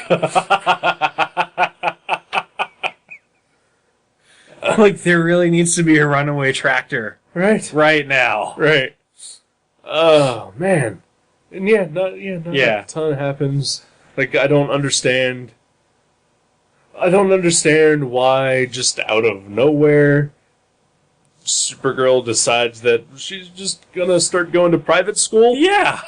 Like, there really needs to be a runaway tractor. Right Now. Right. Oh, man. And not Yeah. a ton happens. Like, I don't understand why, just out of nowhere, Supergirl decides that she's just gonna start going to private school. Yeah.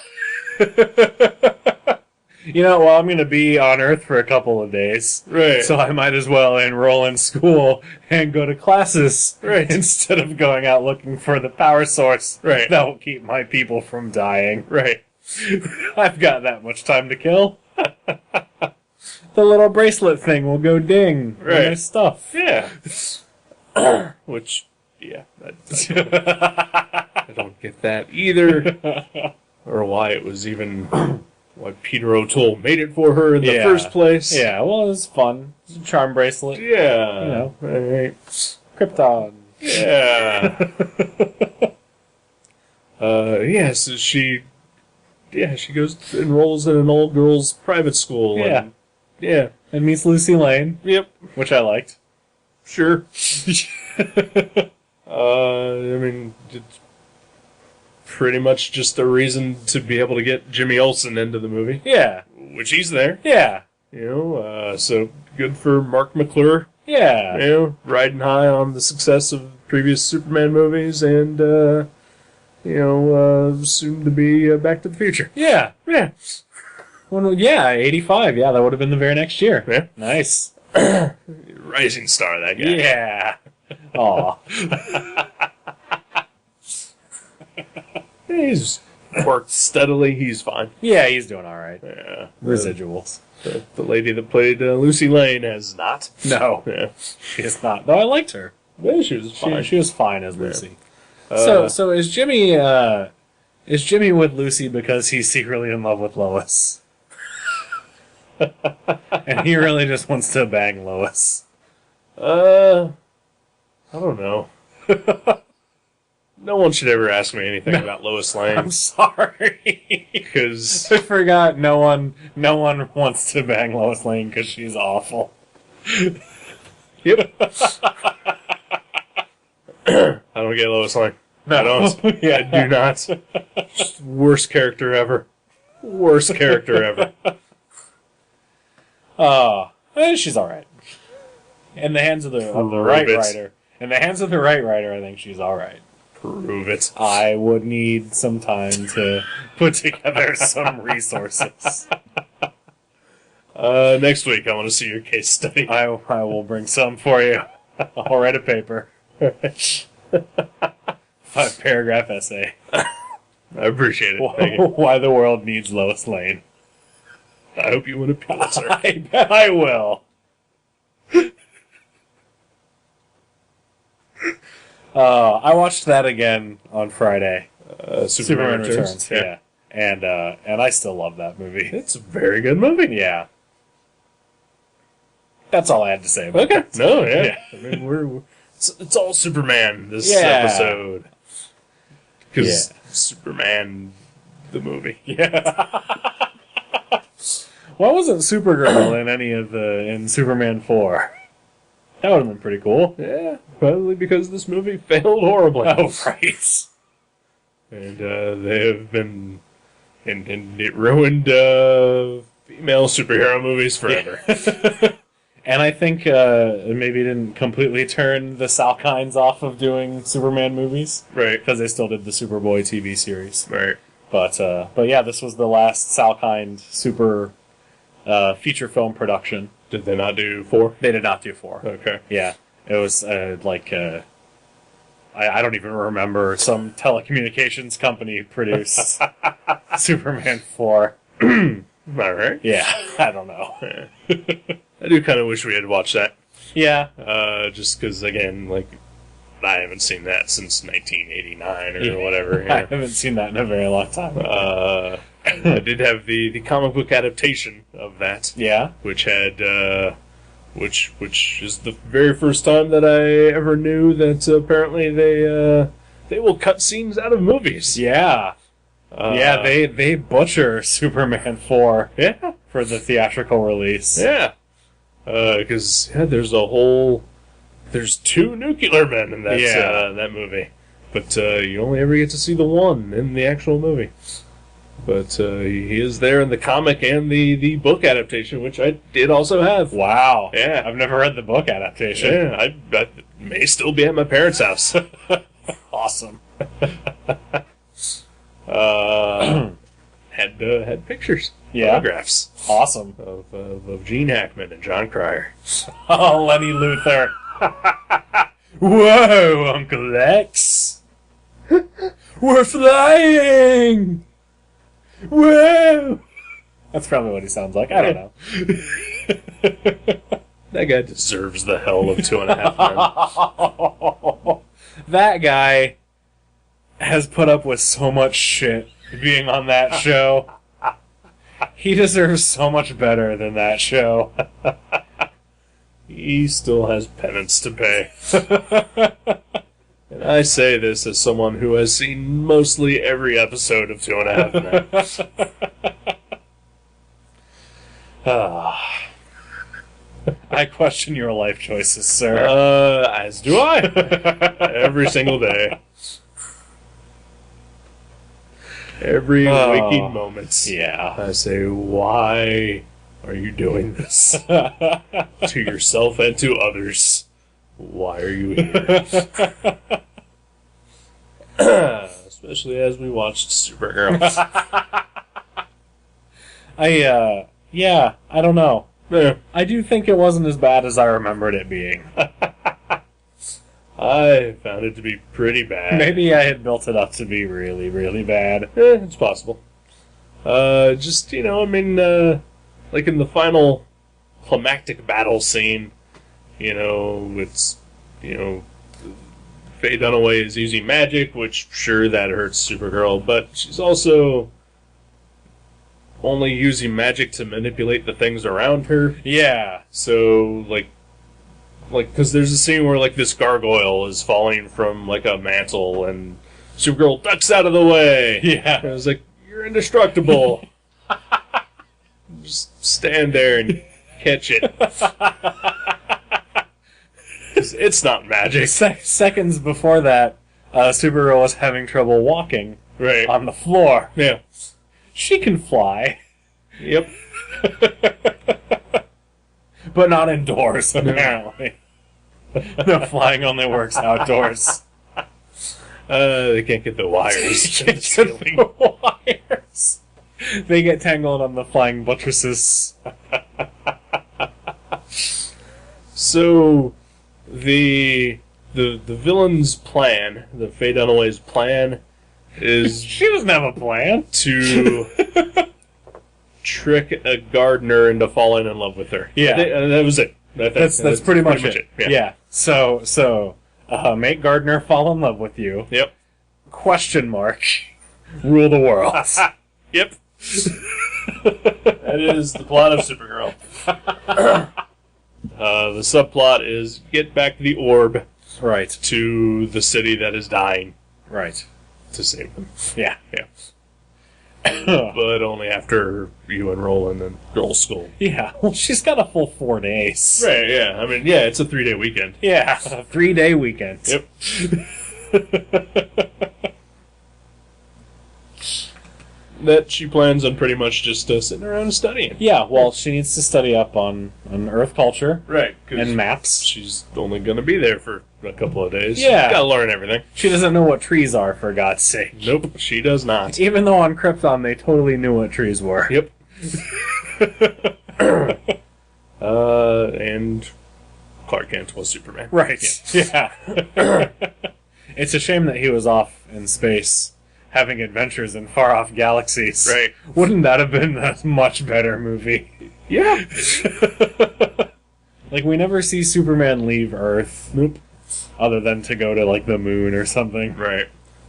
Well, I'm going to be on Earth for a couple of days. Right. So I might as well enroll in school and go to classes. Right. Instead of going out looking for the power source. Right. That will keep my people from dying. Right. I've got that much time to kill. The little bracelet thing will go ding. Right. When there's stuff. Yeah. Which, yeah. I don't get that either. Or why it was even... Why Peter O'Toole made it for her in the first place. Yeah, well, it was fun. It was a charm bracelet. Yeah. Right. Krypton. Yeah. So she enrolls in an old girls' private school. Yeah. And meets Lucy Lane. Yep. Which I liked. Sure. It's pretty much just a reason to be able to get Jimmy Olsen into the movie. Yeah. Which he's there. Yeah. So good for Mark McClure. Yeah. Riding high on the success of previous Superman movies and, soon to be Back to the Future. Yeah. Yeah. Well, yeah, 85. Yeah, that would have been the very next year. Yeah. Nice. Rising star, that guy. Yeah. Aw. He's worked steadily. He's fine. Yeah, he's doing all right. Yeah. Residuals. The lady that played Lucy Lane has not. No. Yeah. She is not. Though I liked her. Yeah, she was fine. She was fine as Lucy. So is Jimmy with Lucy because he's secretly in love with Lois? And he really just wants to bang Lois. I don't know. No one should ever ask me anything about Lois Lane. I'm sorry. Because I forgot no one wants to bang Lois Lane because she's awful. Yep. I don't get Lois Lane. No. I don't. Yeah. I do not. Just worst character ever. Worst character ever. She's all right. In the hands of the right writer. In the hands of the right writer, I think she's all right. Prove it. I would need some time to put together some resources. Next week, I want to see your case study. I will bring some for you. I'll write a paper. 5-paragraph essay. I appreciate it. Thank you. Why the world needs Lois Lane. I hope you win a Pulitzer. I bet I will. I watched that again on Friday. Superman Returns. Yeah. And I still love that movie. It's a very good movie. Yeah. That's all I had to say about Okay. it. No, yeah. I mean, it's all Superman this episode. Because Superman, the movie. Yeah. Why wasn't Supergirl in Superman 4? That would have been pretty cool. Yeah, probably because this movie failed horribly. Oh, right. And they have been... And it ruined female superhero movies forever. And I think maybe it didn't completely turn the Salkinds off of doing Superman movies. Right. Because they still did the Superboy TV series. Right. But yeah, this was the last Salkind super feature film production. Did they not do 4? They did not do 4. Okay. Yeah. It was I don't even remember. Some telecommunications company produced Superman 4. Alright. Yeah, I don't know. I do kind of wish we had watched that. Yeah. Just because, again, like, I haven't seen that since 1989 or whatever. I haven't seen that in a very long time. I did have the comic book adaptation of that. Yeah. Which had... Which is the very first time that I ever knew that apparently they will cut scenes out of movies. Yeah. Yeah, they butcher Superman 4 for the theatrical release. Yeah. Because there's 2 nuclear men in that movie. But you only ever get to see the one in the actual movie. But he is there in the comic and the book adaptation, which I did also have. Wow. Yeah. I've never read the book adaptation. Yeah, I may still be at my parents' house. Awesome. Had pictures. Yeah. Photographs. Awesome. Of Gene Hackman and John Cryer. Oh, Lenny Luthor. Whoa, Uncle X. We're flying! Whoa! That's probably what he sounds like. I don't know. That guy deserves the hell of 2.5 Men. That guy has put up with so much shit being on that show. He deserves so much better than that show. He still has penance to pay. And I say this as someone who has seen mostly every episode of 2.5 Men. I question your life choices, sir. As do I. Every single day. Every waking moment. Yeah. I say, why are you doing this? To yourself and to others. Why are you here? Especially as we watched Supergirl. I don't know. Yeah. I do think it wasn't as bad as I remembered it being. I found it to be pretty bad. Maybe I had built it up to be really, really bad. It's possible. Just, like in the final climactic battle scene, it's, Faye Dunaway is using magic, which, sure, that hurts Supergirl, but she's also only using magic to manipulate the things around her. Yeah. So, because there's a scene where, this gargoyle is falling from, a mantle, and Supergirl ducks out of the way. Yeah. And I was like, you're indestructible. Just stand there and catch it. It's not magic. Seconds before that, Supergirl was having trouble walking on the floor. Yeah. She can fly. Yep. But not indoors, apparently. No, flying only works outdoors. They can't get the wires. They get tangled on the flying buttresses. So, the villain's plan, the Faye Dunaway's plan, is she doesn't have a plan to trick a gardener into falling in love with her. Yeah, that was it. That's pretty much it. Yeah. So Make Gardner fall in love with you. Yep. Question mark. Rule the world. Yep. That is the plot of Supergirl. The subplot is get back the orb Right. to the city that is dying Right. to save them. Yeah. Yeah. But only after you enroll in the girls' school. Yeah. Well, she's got a full 4 days. Right, yeah. I mean, yeah, it's a 3-day weekend. Yeah. A 3-day weekend. Yep. That she plans on pretty much just sitting around and studying. Yeah. Well, she needs to study up on Earth culture Right. and maps. She's only going to be there for a couple of days. Yeah. Gotta learn everything. She doesn't know what trees are, for God's sake. Nope, she does not. Even though on Krypton they totally knew what trees were. Yep. And Clark Kent was Superman. Right. Yeah. It's a shame that he was off in space having adventures in far-off galaxies. Right. Wouldn't that have been a much better movie? Yeah. Like, we never see Superman leave Earth. Nope. Other than to go to, like, the moon or something. Right.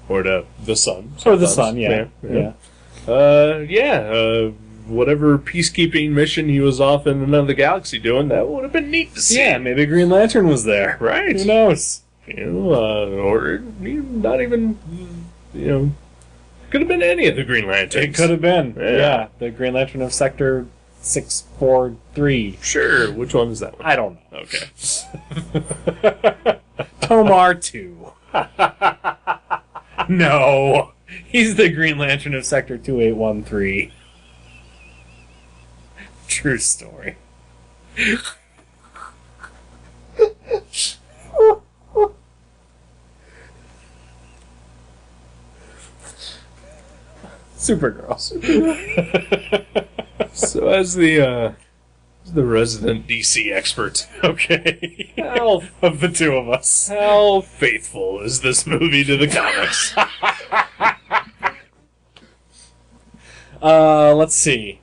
Or to the sun. Or the sometimes. sun, yeah. Whatever peacekeeping mission he was off in another galaxy doing, that would have been neat to see. Yeah, maybe Green Lantern was there. Right. Who knows? Or not even, could have been any of the Green Lanterns. It could have been. Yeah. Yeah, the Green Lantern of Sector 643. Sure. Which one is that one? I don't know. Okay. Tomar 2. No. He's the Green Lantern of Sector 2813. True story. Supergirl. So as the resident DC expert, Okay. how Of the two of us. how faithful is this movie to the comics? Let's see.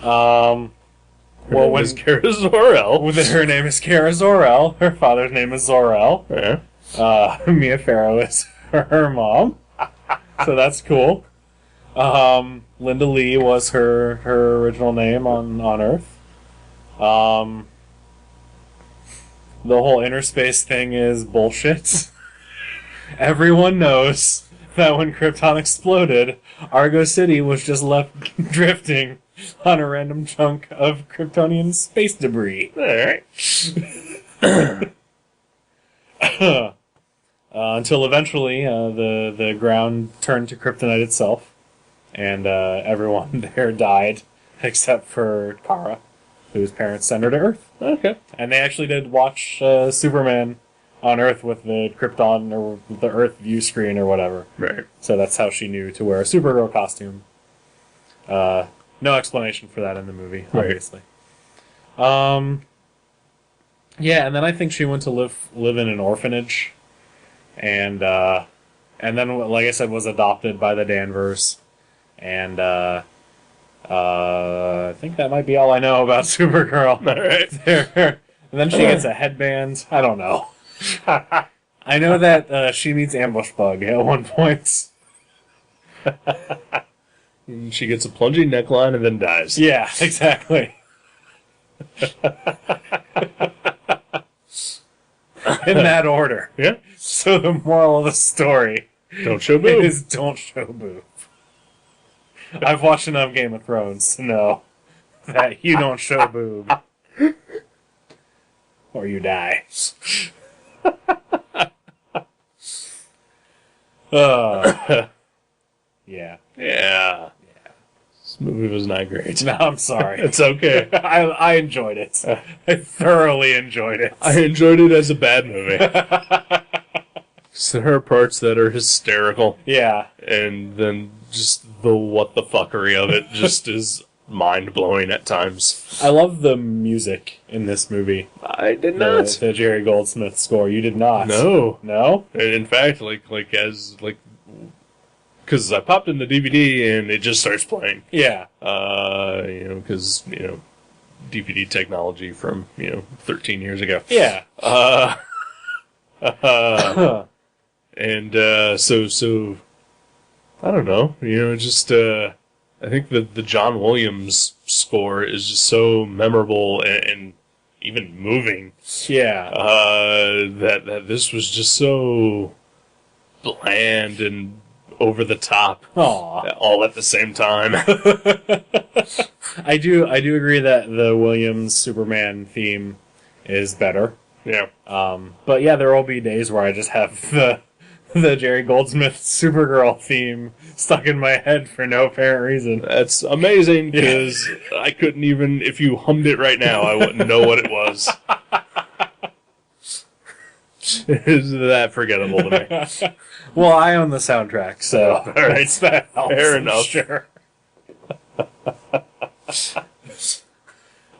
Well, Well, when was Kara Zor-El. her name is Kara Zor-El, her father's name is Zor-El. Yeah. Mia Farrow is her mom, so that's cool. Linda Lee was her original name on Earth. The whole inner space thing is bullshit. Everyone knows that when Krypton exploded, Argo City was just left drifting on a random chunk of Kryptonian space debris. All right. Until eventually the ground turned to kryptonite itself, and everyone there died except for Kara, whose parents sent her to Earth. Okay. And they actually did watch Superman on Earth with the Krypton or the Earth view screen or whatever. Right. So that's how she knew to wear a Supergirl costume. No explanation for that in the movie, Right. obviously. Yeah, and then I think she went to live in an orphanage, and then, like I said, was adopted by the Danvers, and I think that might be all I know about Supergirl. All right. There. And then she gets a headband. I don't know. I know that she meets Ambush Bug at one point. And she gets a plunging neckline and then dies. Yeah, exactly. In that order. Yeah. So the moral of the story Don't show boob. is don't show boob. I've watched enough Game of Thrones to know that you don't show boob. Or you die. Yeah. Yeah. This movie was not great. No, I'm sorry. It's okay. I enjoyed it. I thoroughly enjoyed it. I enjoyed it as a bad movie. 'Cause there are parts that are hysterical, Yeah. and then just the what the fuckery of it just is mind-blowing at times. I love the music in this movie. I did not. The Jerry Goldsmith score. You did not. No. No? And in fact, because I popped in the DVD and it just starts playing. Yeah. Because, DVD technology from, 13 years ago. Yeah. So I don't know. Just I think the John Williams score is just so memorable and even moving. Yeah. That this was just so bland and over the top. Aw. All at the same time. I do agree that the Williams Superman theme is better. Yeah. But yeah, there will be days where I just have the Jerry Goldsmith Supergirl theme stuck in my head for no apparent reason. That's amazing, because I couldn't even, if you hummed it right now, I wouldn't know what it was. It's that forgettable to me. Well, I own the soundtrack, so all right, that helps, fair enough. Sure.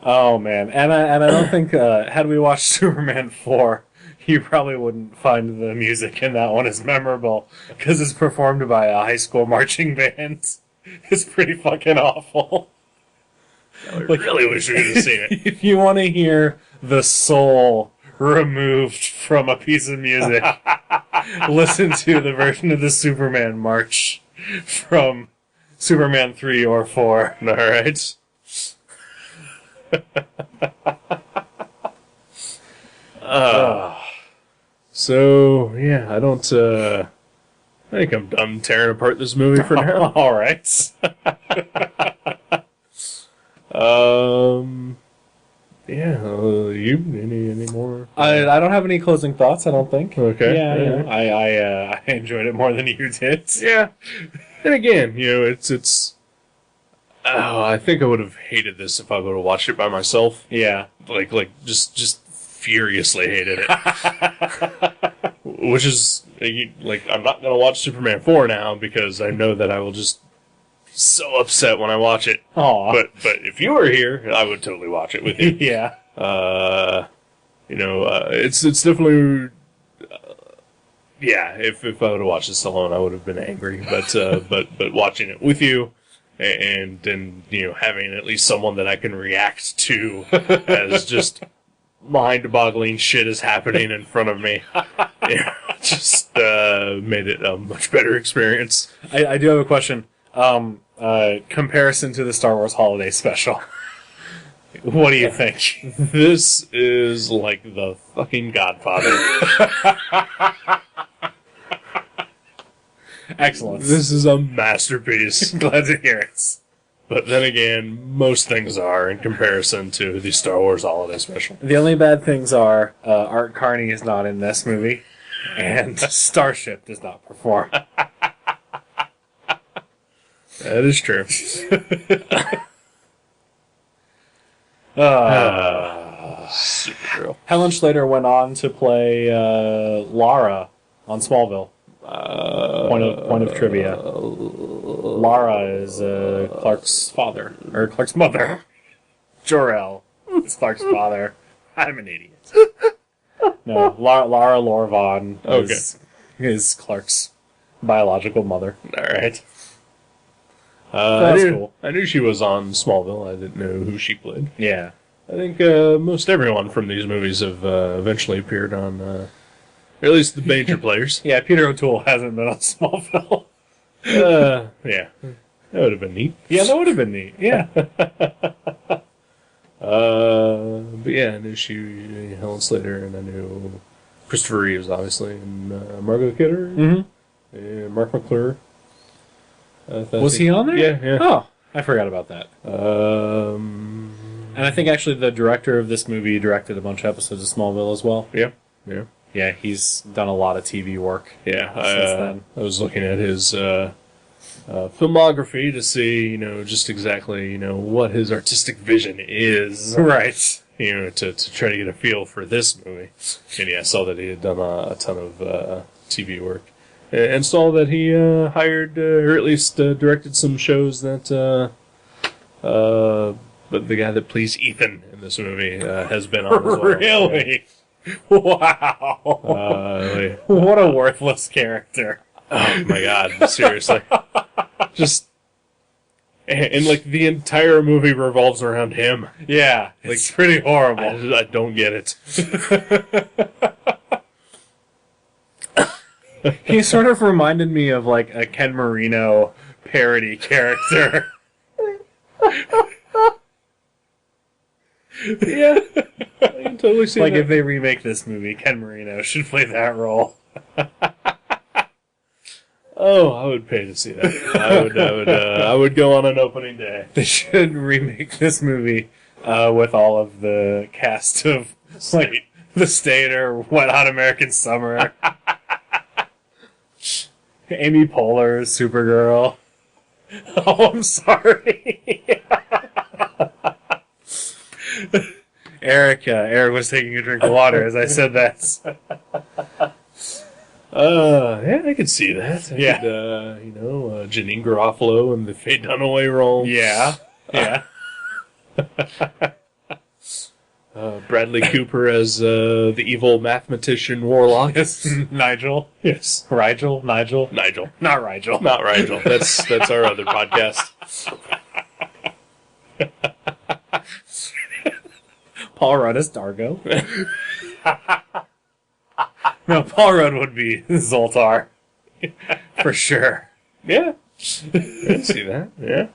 Oh man, and I don't think had we watched Superman 4, you probably wouldn't find the music in that one as memorable because it's performed by a high school marching band. It's pretty fucking awful. I really wish we could have seen it. If you want to hear the soul removed from a piece of music, listen to the version of the Superman march from Superman 3 or 4. All right. So yeah, I don't. I think I'm done tearing apart this movie for now. All right. Yeah. You any more? I don't have any closing thoughts. I don't think. Okay. Yeah. I enjoyed it more than you did. Yeah. And again, it's. Oh, I think I would have hated this if I would have watched it by myself. Yeah. Like just furiously hated it. Which is, like, I'm not going to watch Superman 4 now because I know that I will just be so upset when I watch it. Aw. But if you were here, I would totally watch it with you. Yeah. It's definitely... yeah, if I would have watched this alone, I would have been angry. But watching it with you... And having at least someone that I can react to as just mind-boggling shit is happening in front of me, just made it a much better experience. I do have a question. Comparison to the Star Wars Holiday Special. What do you think? This is like the fucking Godfather. Excellent. This is a masterpiece. Glad to hear it. But then again, most things are in comparison to the Star Wars Holiday Special. The only bad things are Art Carney is not in this movie, and Starship does not perform. That is true. Supergirl. Helen Slater went on to play Lara on Smallville. Point of trivia. Lara is Clark's father, or Clark's mother. Jor-El is Clark's father. I'm an idiot. No, Lara Lorvon is Clark's biological mother. All right. That's cool. I knew she was on Smallville. I didn't know who she played. Yeah. I think most everyone from these movies have eventually appeared on, or at least the major players. Yeah, Peter O'Toole hasn't been on Smallville. Yeah. That would have been neat. Yeah, that would have been neat. Yeah. But yeah, I knew Helen Slater, and I knew Christopher Reeves, obviously, and Margot Kidder, and Mark McClure. Was he on there? Yeah. Oh, I forgot about that. And I think actually the director of this movie directed a bunch of episodes of Smallville as well. Yeah. Yeah, he's done a lot of TV work. Yeah, since then. I was looking at his filmography to see, just exactly, what his artistic vision is. Right. To try to get a feel for this movie. And yeah, I saw that he had done a ton of TV work. And saw that he hired, or at least directed some shows that but the guy that plays Ethan in this movie has been on as well. Really? Wow. What a worthless character. Oh my god, seriously. And like the entire movie revolves around him. Yeah, it's pretty horrible. I don't get it. He sort of reminded me of like a Ken Marino parody character. Yeah, I can totally see Like that. if they remake this movie, Ken Marino should play that role. Oh, I would pay to see that. I would go on an opening day. They should remake this movie with all of the cast of like The State or Wet Hot American Summer. Amy Poehler, Supergirl. Oh, I'm sorry. Eric was taking a drink of water as I said that. Yeah, I could see that. Yeah. Janine Garofalo in the Faye Dunaway role. Yeah. Bradley Cooper as the evil mathematician warlock. Yes. Nigel. Yes. Nigel. Nigel. Not Rigel. Not Rigel. That's our other podcast. Paul Rudd as Dargo. No, Paul Rudd would be Zoltar. For sure. Yeah. I can see that. Yeah.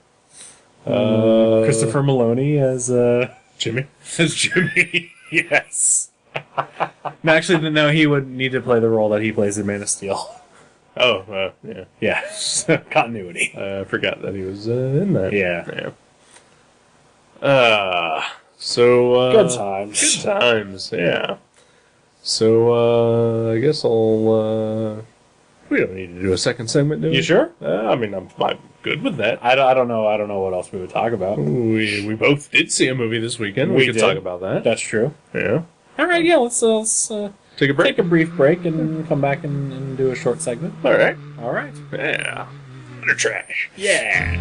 Christopher Maloney as Jimmy. as Jimmy. Yes. No, actually, no, he would need to play the role that he plays in Man of Steel. Oh, yeah. Yeah. Continuity. I forgot that he was in that. Yeah. So Good times. Good times, yeah. So I guess I'll. We don't need to do a second segment, do we? You sure? I mean, I'm good with that. I don't know. I don't know what else we would talk about. We both did see a movie this weekend. We could did. talk about that. That's true. Yeah. All right. Yeah. Let's Take a break. take a brief break and come back and do a short segment. All right. All right. Yeah. Under trash. Yeah.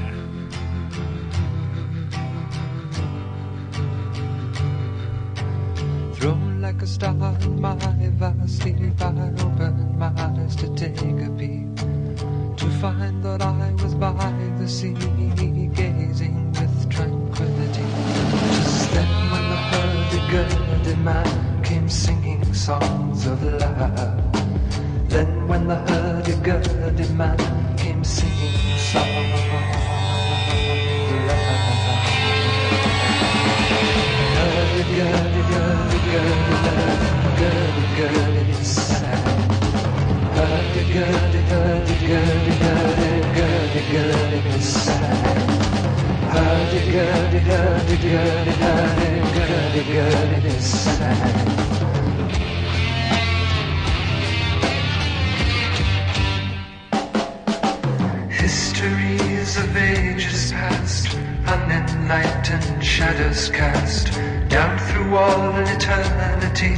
Thrown like a star in my vast sleep, I opened my eyes to take a peep, to find that I was by the sea, gazing with tranquility. Just then when the hurdy-gurdy man came singing songs of love, then when the hurdy-gurdy man came singing songs of love. Hurdy-gurdy is sad. Hurdy-gurdy is sad. Hurdy-gurdy is sad. Histories of ages past, unenlightened shadows cast down through all eternity,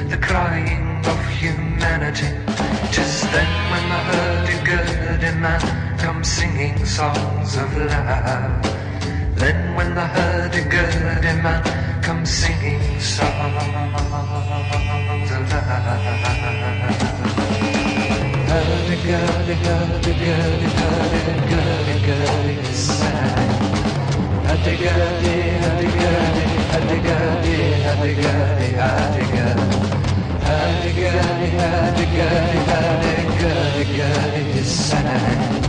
the crying of humanity. 'Tis then when the hurdy-gurdy man comes singing songs of love. Then when the hurdy-gurdy man comes singing songs of love. Hurdy-gurdy, hurdy-gurdy, hurdy-gurdy is sad. Hurdy-gurdy, hurdy-gurdy, hurdy-gurdy, hurdy-gurdy, hurdy-gurdy. Hurdy-gurdy, hurdy-gurdy, hurdy-gurdy is sad.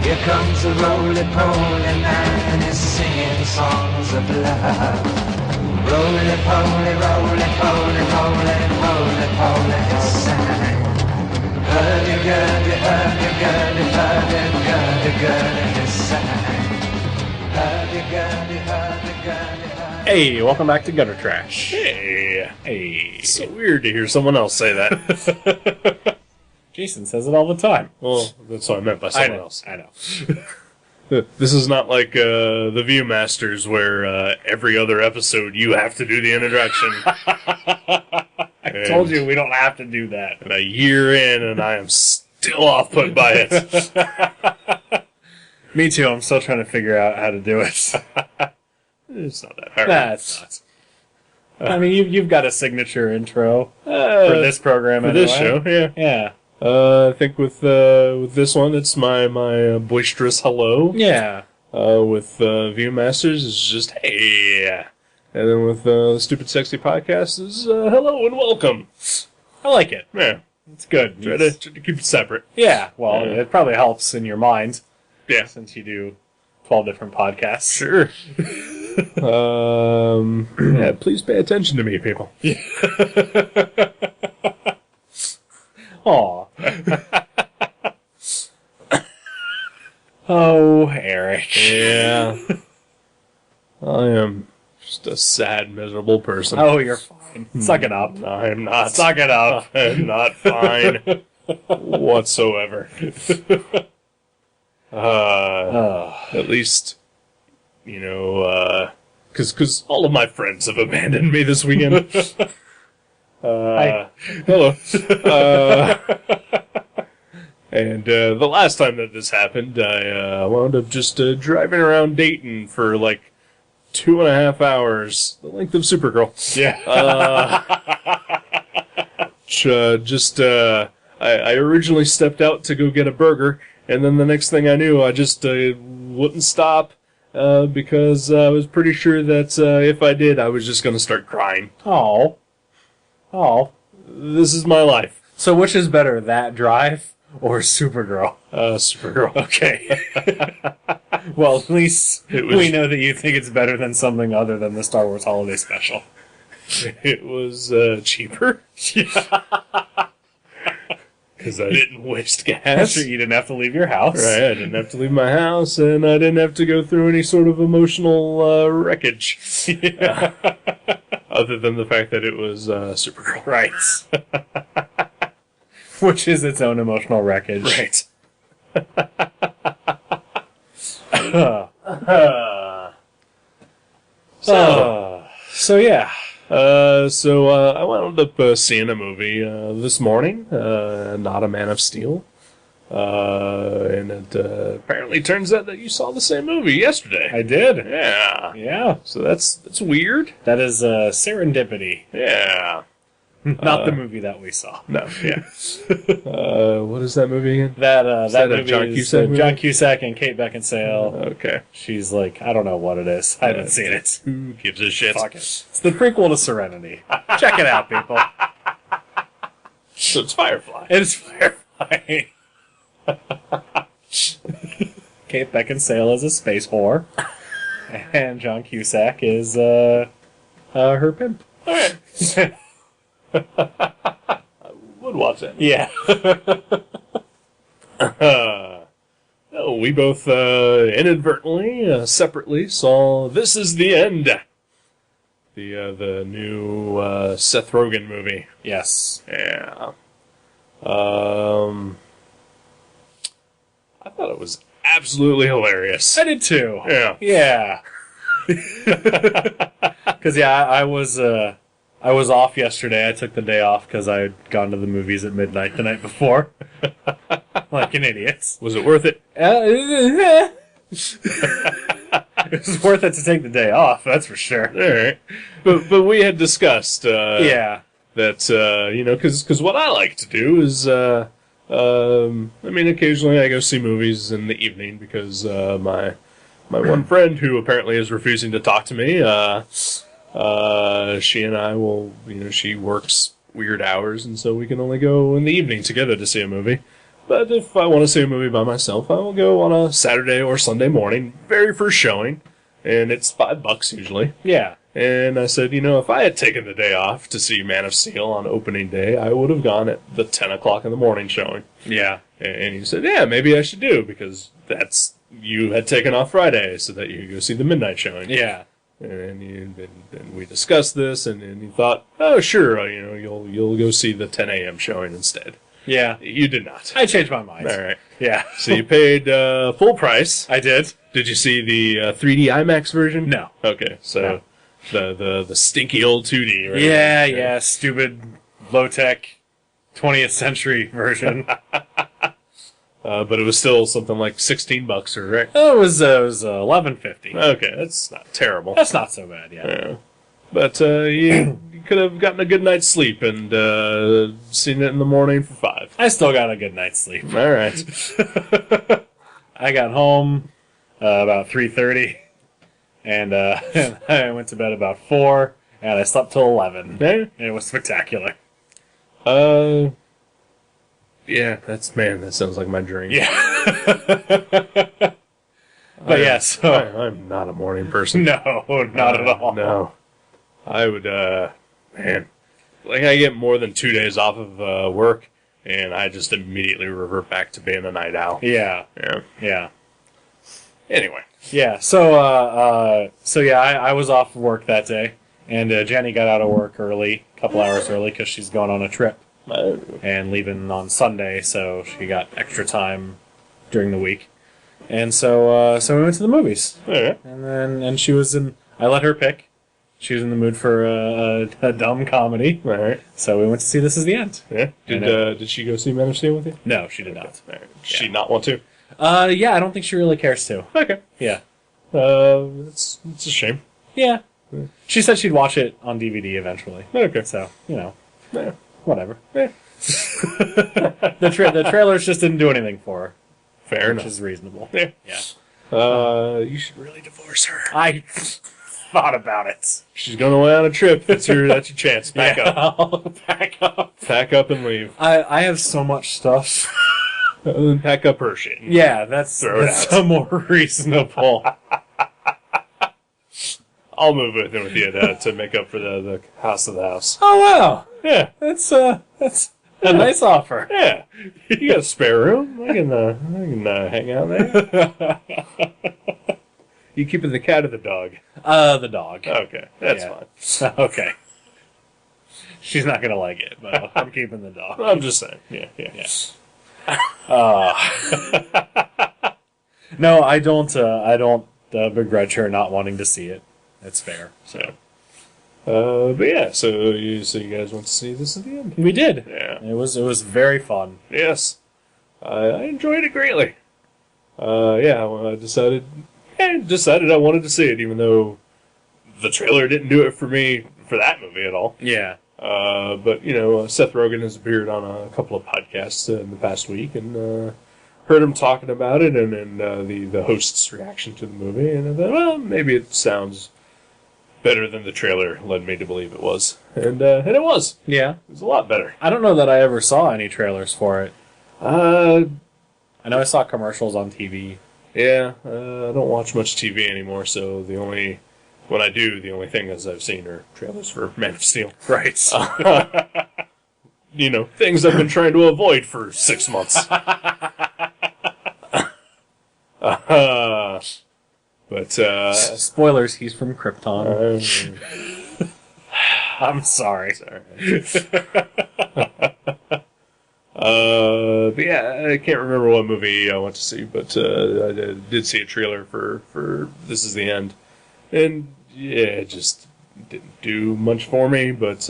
Here comes a roly-poly man and he's singing songs of love. Roly-poly, roly-poly, roly-poly, roly-poly, his sang. Hurdy-gurdy, Hey, welcome back to Gutter Trash. Hey. Hey. It's so weird to hear someone else say that. Jason says it all the time. Well, that's what I meant by someone else. I know. This is not like the Viewmasters where every other episode you have to do the introduction. I told you we don't have to do that. And a year in, and I am still off-put by it. Me too. I'm still trying to figure out how to do it. It's not that hard. Nah, it's not. I mean, you've got a signature intro for this program, for anyway. this show, yeah. Yeah. I think with this one, it's my boisterous hello. Yeah. With Viewmasters, it's just hey. And then with the Stupid Sexy Podcast, is hello and welcome. I like it. Yeah. It's good. Try to keep it separate. Yeah. Well, it probably helps in your mind. Yeah. Since you do 12 different podcasts. Sure. Yeah, please pay attention to me, people. Aw. Oh, Eric. Yeah. I am just a sad, miserable person. Oh, you're fine. Suck it up. I am not. Suck it up. I am not fine whatsoever. At least, you know, because all of my friends have abandoned me this weekend. Hi. Hello. And the last time that this happened, I wound up just driving around Dayton for like 2.5 hours, the length of Supergirl. Yeah. I originally stepped out to go get a burger, and then the next thing I knew, I just wouldn't stop because I was pretty sure that if I did, I was just going to start crying. Oh. This is my life. So which is better, that drive or Supergirl? Supergirl. Okay. Well, at least It was- we know that you think it's better than something other than the Star Wars Holiday Special. It was cheaper. Yeah. Because I didn't waste gas. After you didn't have to leave your house. Right, I didn't have to leave my house, and I didn't have to go through any sort of emotional wreckage. Other than the fact that it was Supergirl. Right. Which is its own emotional wreckage. Right. So yeah. I wound up seeing a movie this morning, not a Man of Steel. And it apparently turns out that you saw the same movie yesterday. I did. Yeah. Yeah. So that's weird. That is serendipity. Yeah. Not the movie that we saw. No, yeah. What is that movie again? That that a movie John is Cusack movie? John Cusack and Kate Beckinsale. Okay. She's like, I don't know what it is. I haven't seen it. Who gives a shit? Fuck it. It's the prequel to Serenity. Check it out, people. So it's Firefly. It's Firefly. Kate Beckinsale is a space whore, and John Cusack is her pimp. All right. I would watch that. Yeah. We both inadvertently, separately, saw This Is the End. The new Seth Rogen movie. Yes. Yeah. I thought it was absolutely hilarious. I did too. Yeah. Yeah. Because I was off yesterday. I took the day off because I had gone to the movies at midnight the night before, like an idiot. Was it worth it? It was worth it to take the day off. That's for sure. All right. But we had discussed Yeah. that because what I like to do is occasionally I go see movies in the evening because my one friend who apparently is refusing to talk to me, she and I will, she works weird hours, and so we can only go in the evening together to see a movie. But if I want to see a movie by myself, I will go on a Saturday or Sunday morning, very first showing, and it's $5 usually. Yeah. And I said, if I had taken the day off to see Man of Steel on opening day, I would have gone at the 10 o'clock in the morning showing. Yeah. And he said, yeah, maybe I should do, because you had taken off Friday so that you could go see the midnight showing. Yeah. And we discussed this, and you thought, oh, sure, you'll go see the 10 a.m. showing instead. Yeah. You did not. I changed my mind. All right. Yeah. So you paid full price. I did. Did you see the 3D IMAX version? No. Okay, so the stinky old 2D, right? Yeah, stupid, low-tech, 20th century version. But it was still something like $16, or right? It was $11.50. Okay, that's not terrible. That's not so bad, yeah. Yeah. But you could have gotten a good night's sleep and seen it in the morning for $5. I still got a good night's sleep. All right. I got home about 3:30, and I went to bed about 4, and I slept till 11. Yeah. And it was spectacular. Yeah, that sounds like my dream. Yeah. But yeah, so... I'm not a morning person. No, not at all. No. I would, man, like I get more than 2 days off of work, and I just immediately revert back to being a night owl. Yeah. Yeah. Yeah. Anyway. Yeah, so I was off work that day, and Jenny got out of work early, a couple hours early, because she's going on a trip, and leaving on Sunday, so she got extra time during the week. And so we went to the movies. Yeah. And she was in, I let her pick. She was in the mood for a dumb comedy. All right. So we went to see This Is the End. Yeah. Did she go see Man of Steel with you? No, she did not. All right. Did she not want to? Yeah, I don't think she really cares to. Okay. Yeah. It's a shame. Yeah. She said she'd watch it on DVD eventually. Okay. So, Yeah. whatever. Yeah. The trailers just didn't do anything for her. Fair Which enough. is reasonable. Yeah. Yeah. You should really divorce her. I thought about it. She's going away on a trip. That's your chance. Pack up. I'll pack up. Pack up and leave. I have so much stuff. And then pack up her shit. Yeah, that's more reasonable. I'll move with you to make up for the house of the house. Oh wow, Yeah. that's a nice offer. Yeah. You got a spare room? I can hang out there. You keeping the cat or the dog? The dog. Okay, that's Yeah. fine. Okay. She's not gonna like it, but I'm keeping the dog. I'm just saying. Yeah. No, I don't begrudge her not wanting to see it. It's fair. So. But yeah, so you guys went to see This Is the End? We did. Yeah. It was very fun. Yes. I enjoyed it greatly. Well, I decided I wanted to see it, even though the trailer didn't do it for me for that movie at all. Yeah. But, Seth Rogen has appeared on a couple of podcasts in the past week, and heard him talking about it, and the host's reaction to the movie, and I thought, well, maybe it sounds better than the trailer led me to believe it was. And it was. Yeah. It was a lot better. I don't know that I ever saw any trailers for it. I know I saw commercials on TV. Yeah, I don't watch much TV anymore, so when I do, the only thing I've seen are trailers for Man of Steel. Right. Things I've been trying to avoid for 6 months. But spoilers, he's from Krypton. I'm sorry. But yeah, I can't remember what movie I went to see, but I did see a trailer for This Is the End, and yeah, it just didn't do much for me. But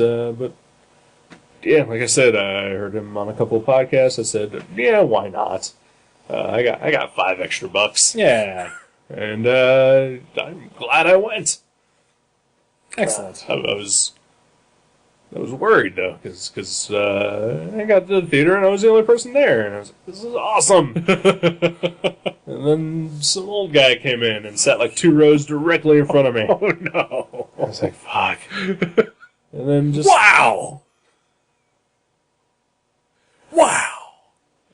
yeah, like I said, I heard him on a couple of podcasts. I said, yeah, why not? I got $5 extra. Yeah. And I'm glad I went. Excellent. I was worried though, because I got to the theater and I was the only person there, and I was like, "This is awesome." And then some old guy came in and sat like 2 rows directly in front of me. Oh no! I was like, "Fuck!" And then just wow.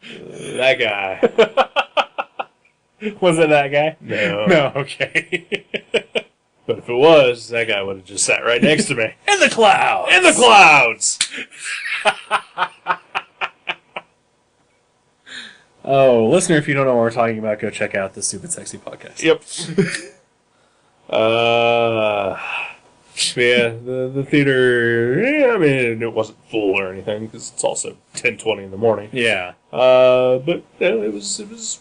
That guy. Was it that guy? No. No. Okay. But if it was, that guy would have just sat right next to me. In the clouds. In the clouds! Oh, listener, if you don't know what we're talking about, go check out the Stupid Sexy podcast. Yep. Yeah, the theater, I mean, it wasn't full or anything, because it's also 10:20 in the morning. Yeah. But it was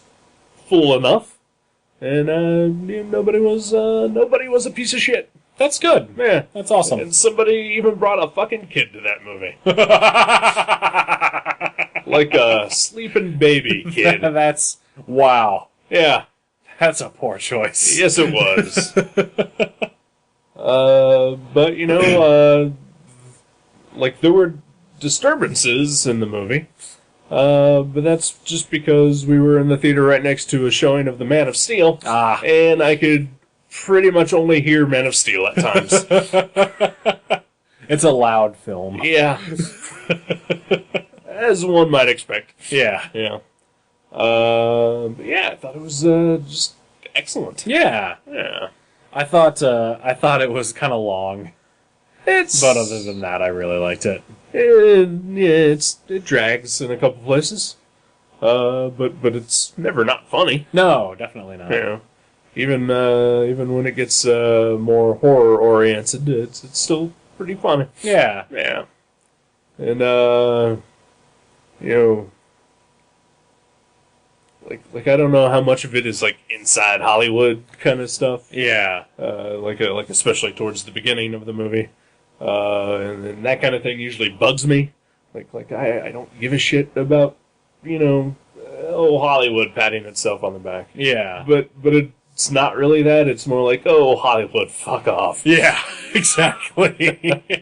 full enough, and nobody was a piece of shit. That's good. Yeah, That's awesome. and somebody even brought a fucking kid to that movie, like a sleeping baby kid. That's... Wow. Yeah, That's a poor choice. yes, it was. But like there were disturbances in the movie. But that's just because we were in the theater right next to a showing of the Man of Steel. Ah. And I could pretty much only hear Man of Steel at times. It's a loud film. Yeah. As one might expect. Yeah. Yeah. But yeah, I thought it was just excellent. Yeah. Yeah. I thought it was kind of long, It's but other than that, I really liked it. yeah, it drags in a couple places. But it's never not funny. No, definitely not. You know, even when it gets more horror oriented, it's still pretty funny. Yeah. Yeah, and you know, like I don't know how much of it is like inside Hollywood kind of stuff. Yeah. Like especially towards the beginning of the movie, and that kind of thing usually bugs me. Like I don't give a shit about Hollywood patting itself on the back. Yeah. But it's not really that. It's more like, oh, Hollywood, fuck off. Yeah, exactly.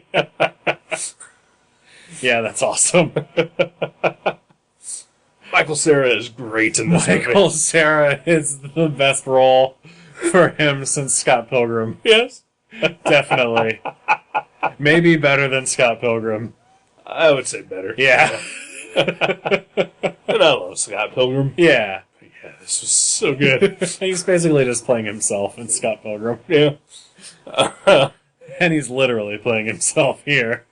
Yeah, that's awesome. Michael Cera is great in this Michael movie. Cera is the best role for him since Scott Pilgrim. Yes, Definitely. Maybe better than Scott Pilgrim. I would say better. Yeah. And I love Scott Pilgrim. Yeah. Yeah, this was so good. He's basically just playing himself in Scott Pilgrim. Yeah. And he's literally playing himself here.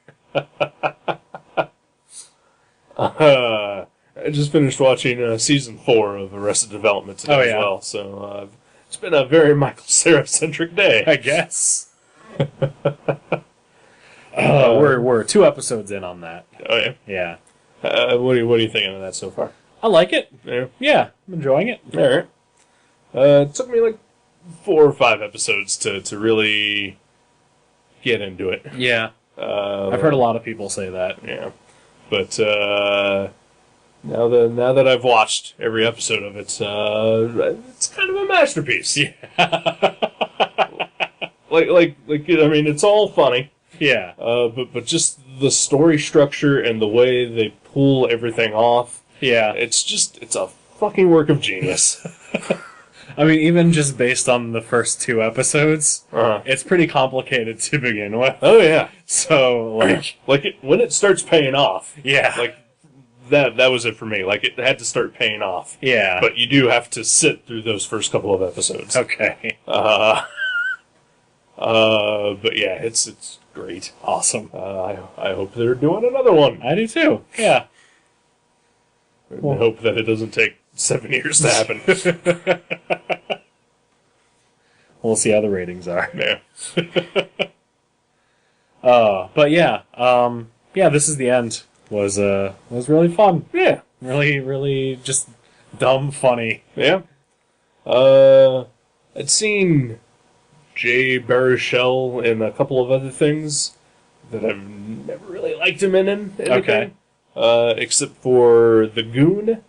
I just finished watching season 4 of Arrested Development today as yeah. well, so it's been a very Michael Cera-centric day. I guess. We're 2 episodes in on that. Oh yeah. Yeah. What are you thinking of that so far? I like it. Yeah. Yeah, I'm enjoying it. All right. It took me like 4 or 5 episodes to really get into it. Yeah. I've heard a lot of people say that. Yeah, but now that I've watched every episode of it, it's kind of a masterpiece. Yeah. like I mean, it's all funny. Yeah. But just the story structure and the way they pull everything off. Yeah. It's a fucking work of genius. I mean, even just based on the first 2 episodes, Uh-huh. it's pretty complicated to begin with. Oh yeah, So, when it starts paying off, yeah. like that was it for me. Like it had to start paying off. Yeah. But you do have to sit through those first couple of episodes. Okay. But yeah, it's great. Awesome. I hope they're doing another one. I do too. Yeah. I hope that it doesn't take 7 years to happen. We'll see how the ratings are. Yeah. But yeah, this is the end. Was really fun. Yeah. Really, really just dumb funny. Yeah. I'd seen Jay Baruchel in a couple of other things that I've never really liked him in anything. Okay. Except for The Goon.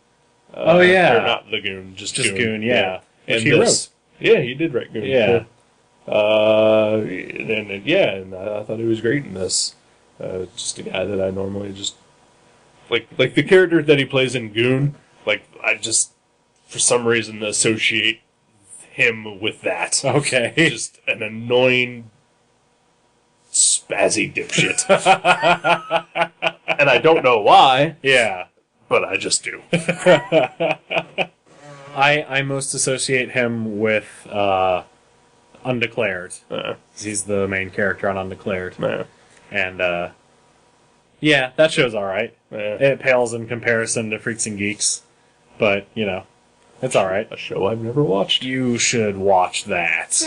Oh, yeah. Or not The Goon, just Goon, yeah. Which And he this. Yeah, he did write Goon. Yeah. And I thought he was great in this. Just a guy that I normally just like the character that he plays in Goon. Like I just for some reason associate him with that. Okay. Just an annoying, spazzy dipshit. And I don't know why, Yeah. but I just do. I most associate him with Undeclared. He's the main character on Undeclared. And yeah, that show's alright. It pales in comparison to Freaks and Geeks. But, it's alright. A show I've never watched. You should watch that.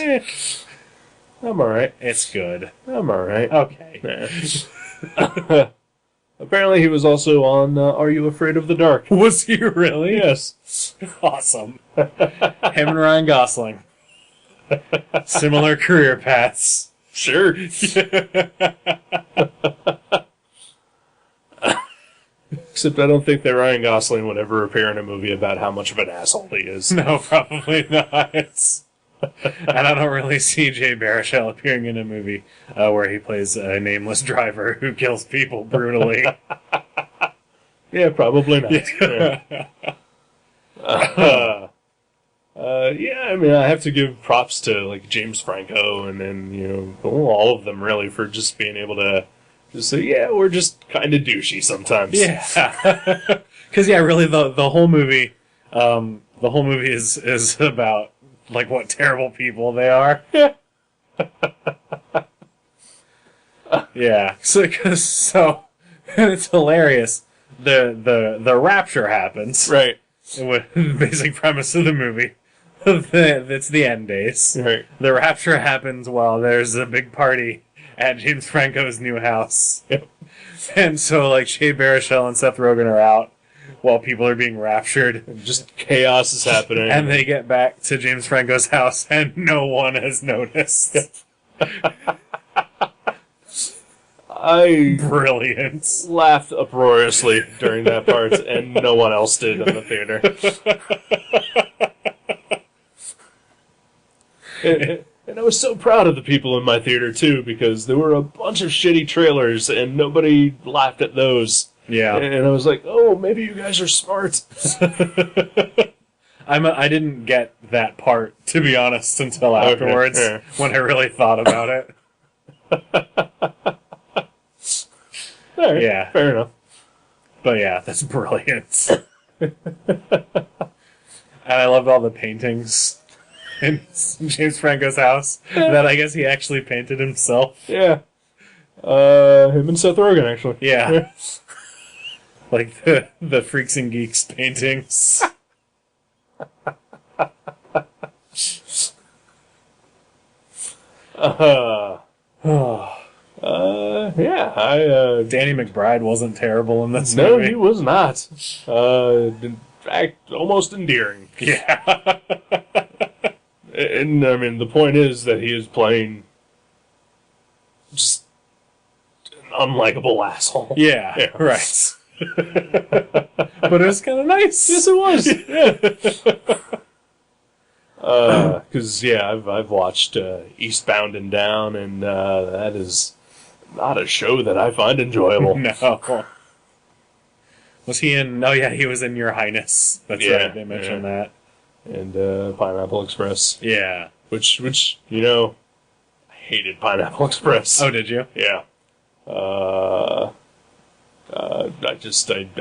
I'm alright. It's good. I'm alright. Okay. Yeah. Apparently he was also on Are You Afraid of the Dark? Was he really? Yes. Awesome. Him and Ryan Gosling. Similar career paths. Sure. Except I don't think that Ryan Gosling would ever appear in a movie about how much of an asshole he is. No, probably not. And I don't really see Jay Baruchel appearing in a movie where he plays a nameless driver who kills people brutally. Yeah, probably not. Yeah, I mean, I have to give props to, like, James Franco and then, all of them, really, for just being able to just say, yeah, we're just kind of douchey sometimes. Yeah. Because, yeah, really, the whole movie, is about, like, what terrible people they are. Yeah. Yeah. So it's hilarious. The rapture happens. Right. The basic premise of the movie. It's the end days. Right. The rapture happens while there's a big party at James Franco's new house. Yep. And so, like, Shea Baruchel and Seth Rogen are out while people are being raptured. Just chaos is happening. And they get back to James Franco's house, and no one has noticed. Brilliant. Laughed uproariously during that part, and no one else did in the theater. And I was so proud of the people in my theater, too, because there were a bunch of shitty trailers, and nobody laughed at those. Yeah. And I was like, oh, maybe you guys are smart. I didn't get that part, to be honest, until afterwards, Okay. when I really thought about it. All right, Yeah. fair enough. But yeah, that's brilliant. And I loved all the paintings in James Franco's house that I guess he actually painted himself. Yeah. Him and Seth Rogen, actually. Yeah. Like the Freaks and Geeks paintings. Yeah, Danny McBride wasn't terrible in this no, movie. he was not. In fact, almost endearing. Yeah. And, I mean, the point is that he is playing just an unlikable asshole. Yeah, right. But it was kind of nice. Yes, it was. Yeah. Because, I've watched Eastbound and Down, and that is not a show that I find enjoyable. No. Was he in... Oh, yeah, he was in Your Highness. That's right, they mentioned that. And Pineapple Express. Yeah. Which I hated Pineapple Express. Oh, did you? Yeah.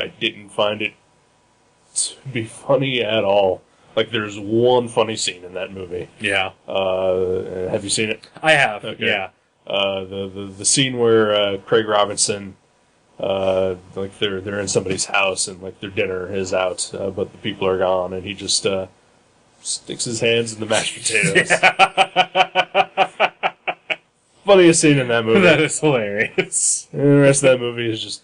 I didn't find it to be funny at all. Like, there's one funny scene in that movie. Yeah. Have you seen it? I have, Okay. yeah. The scene where Craig Robinson, like they're in somebody's house and like their dinner is out, but the people are gone, and he just sticks his hands in the mashed potatoes. Yeah. Funniest scene in that movie. That is hilarious. And the rest of that movie is just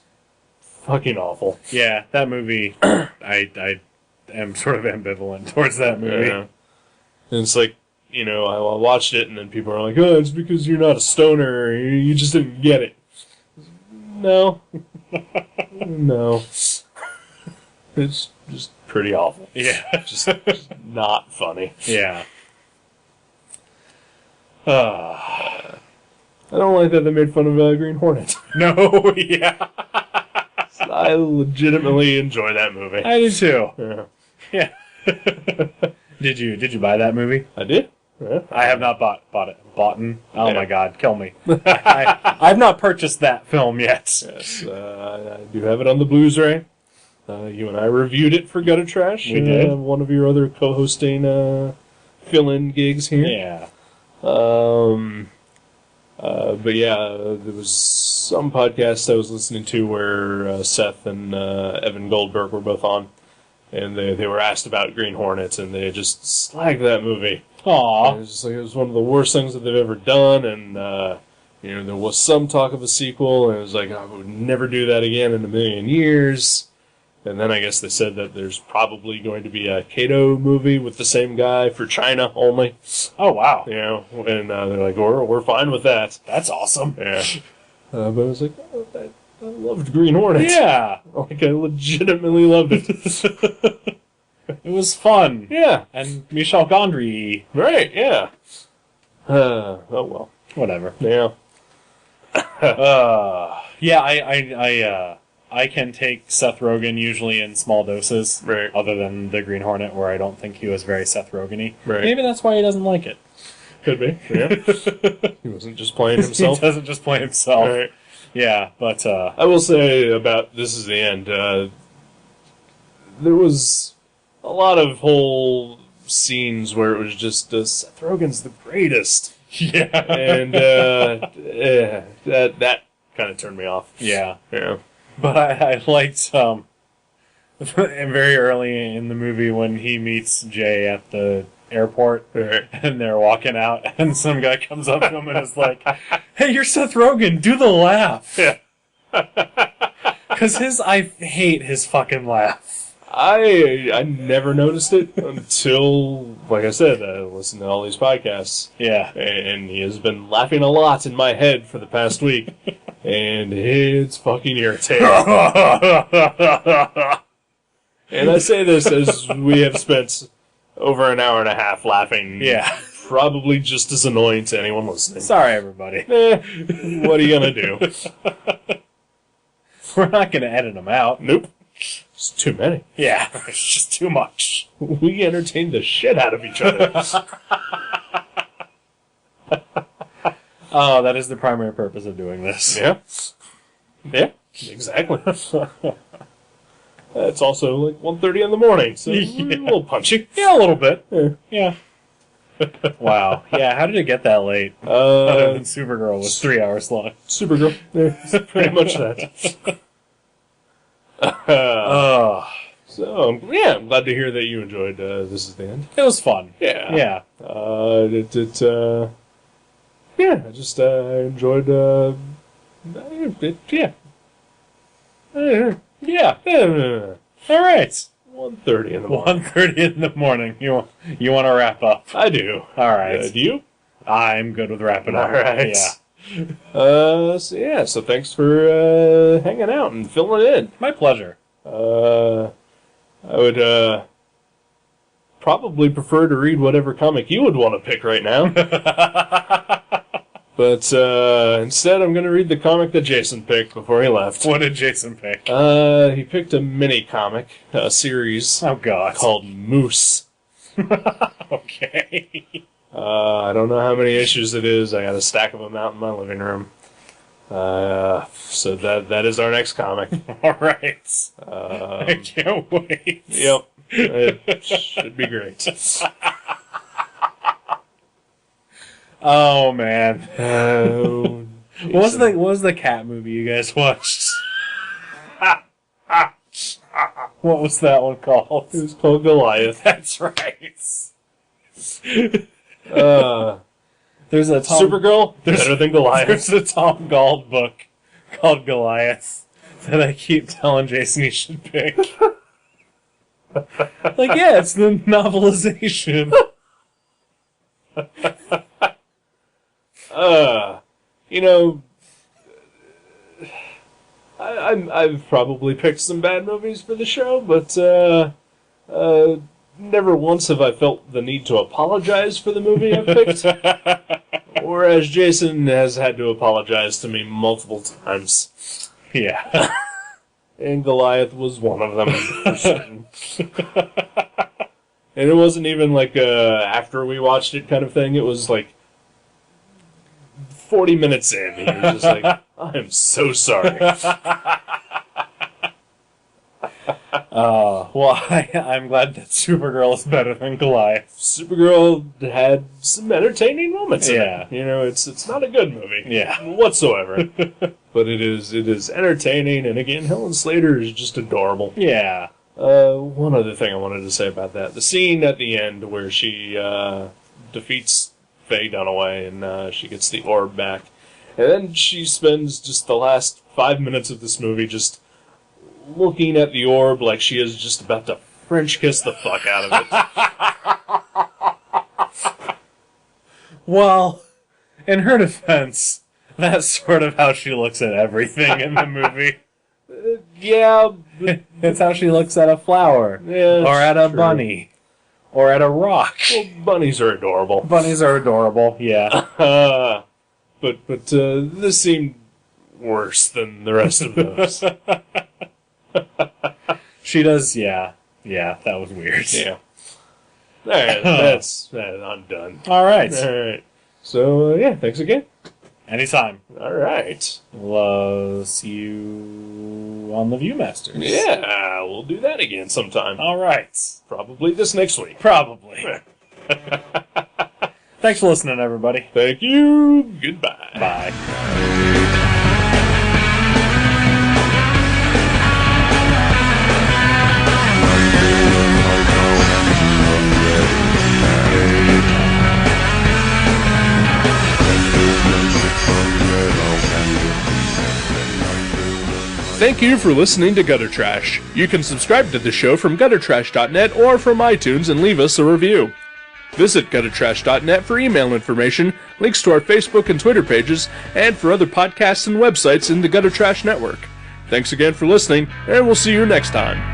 fucking awful. Yeah, that movie, I am sort of ambivalent towards that movie. Yeah. And it's like, I watched it, and then people are like, oh, it's because you're not a stoner, you just didn't get it. No. No. It's just pretty awful. Yeah. Just not funny. Yeah. I don't like that they made fun of Green Hornet. No, yeah. I legitimately enjoy that movie. I do too. Yeah. Yeah. Did you buy that movie? I did. Yeah. I have not bought it. Boughten? Oh Yeah. my god, kill me. I've not purchased that film yet. Yes, I do have it on the Blu-ray. You and I reviewed it for Gutter Trash. We did. One of your other co-hosting fill-in gigs here. Yeah. But yeah, there was some podcast I was listening to where Seth and Evan Goldberg were both on, and they were asked about Green Hornet, and they just slagged that movie. Aw. It was just like it was one of the worst things that they've ever done, and there was some talk of a sequel, and it was like I would never do that again in a million years. And then I guess they said that there's probably going to be a Kato movie with the same guy for China only. Oh, wow. And they're like, we're fine with that. That's awesome. Yeah. But I was like, I loved Green Hornet. Yeah. Like, I legitimately loved it. It was fun. Yeah. And Michel Gondry. Right, yeah. Oh, well. Whatever. Yeah. Yeah, I can take Seth Rogen usually in small doses. Right. Other than the Green Hornet, where I don't think he was very Seth Rogen-y. Right. Maybe that's why he doesn't like it. Could be, yeah. He wasn't just playing himself. He doesn't just play himself. Right. Yeah, but... I will say about This Is the End, there was a lot of whole scenes where it was just, Seth Rogen's the greatest. Yeah. And that kind of turned me off. Yeah. Yeah. But I liked, very early in the movie when he meets Jay at the airport, Right. and they're walking out, and some guy comes up to him and is like, "Hey, you're Seth Rogen, do the laugh." Yeah. Because I hate his fucking laugh. I never noticed it until, like I said, I listened to all these podcasts. Yeah. And he has been laughing a lot in my head for the past week. And it's fucking irritating. And I say this as we have spent over an hour and a half laughing. Yeah. Probably just as annoying to anyone listening. Sorry, everybody. What are you gonna do? We're not going to edit them out. Nope. It's too many. Yeah, it's just too much. We entertain the shit out of each other. Oh, that is the primary purpose of doing this. Yeah. Yeah, exactly. It's also like 1:30 in the morning, so Yeah. a little punchy. Yeah, a little bit. Yeah. Wow. Yeah, how did it get that late? Other than Uh, Supergirl was 3 hours long. Supergirl. Yeah, it's pretty much that. Oh, So, yeah, I'm glad to hear that you enjoyed This Is the End. it was fun. Yeah. Yeah. Yeah, I just enjoyed yeah. Yeah. Yeah. All right. 1:30 in the morning. 1:30 in the morning. You want to wrap up? I do. All right. Do you? I'm good with wrapping up. All right. Yeah. So thanks for hanging out and filling in. My pleasure. I would probably prefer to read whatever comic you would want to pick right now. But instead, I'm going to read the comic that Jason picked before he left. What did Jason pick? He picked a mini comic, a series Oh, God. called Moose. Okay. I don't know how many issues it is. I got a stack of them out in my living room. So that is our next comic. All right. I can't wait. Yep. It should be great. Oh, man. Oh, What was the cat movie you guys watched? What was that one called? it was called Goliath. That's right. There's a Supergirl? Better than Goliath. There's a Tom Gold book called Goliath that I keep telling Jason he should pick. Like, yeah, it's the novelization. You know, I've probably picked some bad movies for the show, but never once have I felt the need to apologize for the movie I've picked. Whereas Jason has had to apologize to me multiple times. Yeah. And Goliath was one of them, for certain. And it wasn't even like after we watched it kind of thing. It was like 40 minutes in. He was just like, I'm so sorry. Well, I'm glad that Supergirl is better than Goliath. Supergirl had some entertaining moments in Yeah. it. You know, it's not a good movie. Yeah. Whatsoever. But it is entertaining, and again, Helen Slater is just adorable. Yeah. One other thing I wanted to say about that. The scene at the end where she defeats Faye Dunaway, and she gets the orb back. And then she spends just the last 5 minutes of this movie just looking at the orb like she is just about to French kiss the fuck out of it. Well, in her defense, that's sort of how she looks at everything in the movie. Yeah. It's how she looks at a flower, Yeah, or at a true. bunny, or at a rock. Well, bunnies are adorable. Bunnies are adorable, yeah. But this seemed worse than the rest of those. She does, yeah. Yeah, that was weird. Yeah. Alright, I'm done. Alright. Alright. So, yeah, thanks again. Anytime. Alright. We'll see you on the Viewmasters. Yeah, we'll do that again sometime. Alright. Probably this next week. Probably. Thanks for listening, everybody. Thank you. Goodbye. Bye. Thank you for listening to Gutter Trash. You can subscribe to the show from guttertrash.net or from iTunes and leave us a review. Visit guttertrash.net for email information, links to our Facebook and Twitter pages, and for other podcasts and websites in the Gutter Trash Network. Thanks again for listening, and we'll see you next time.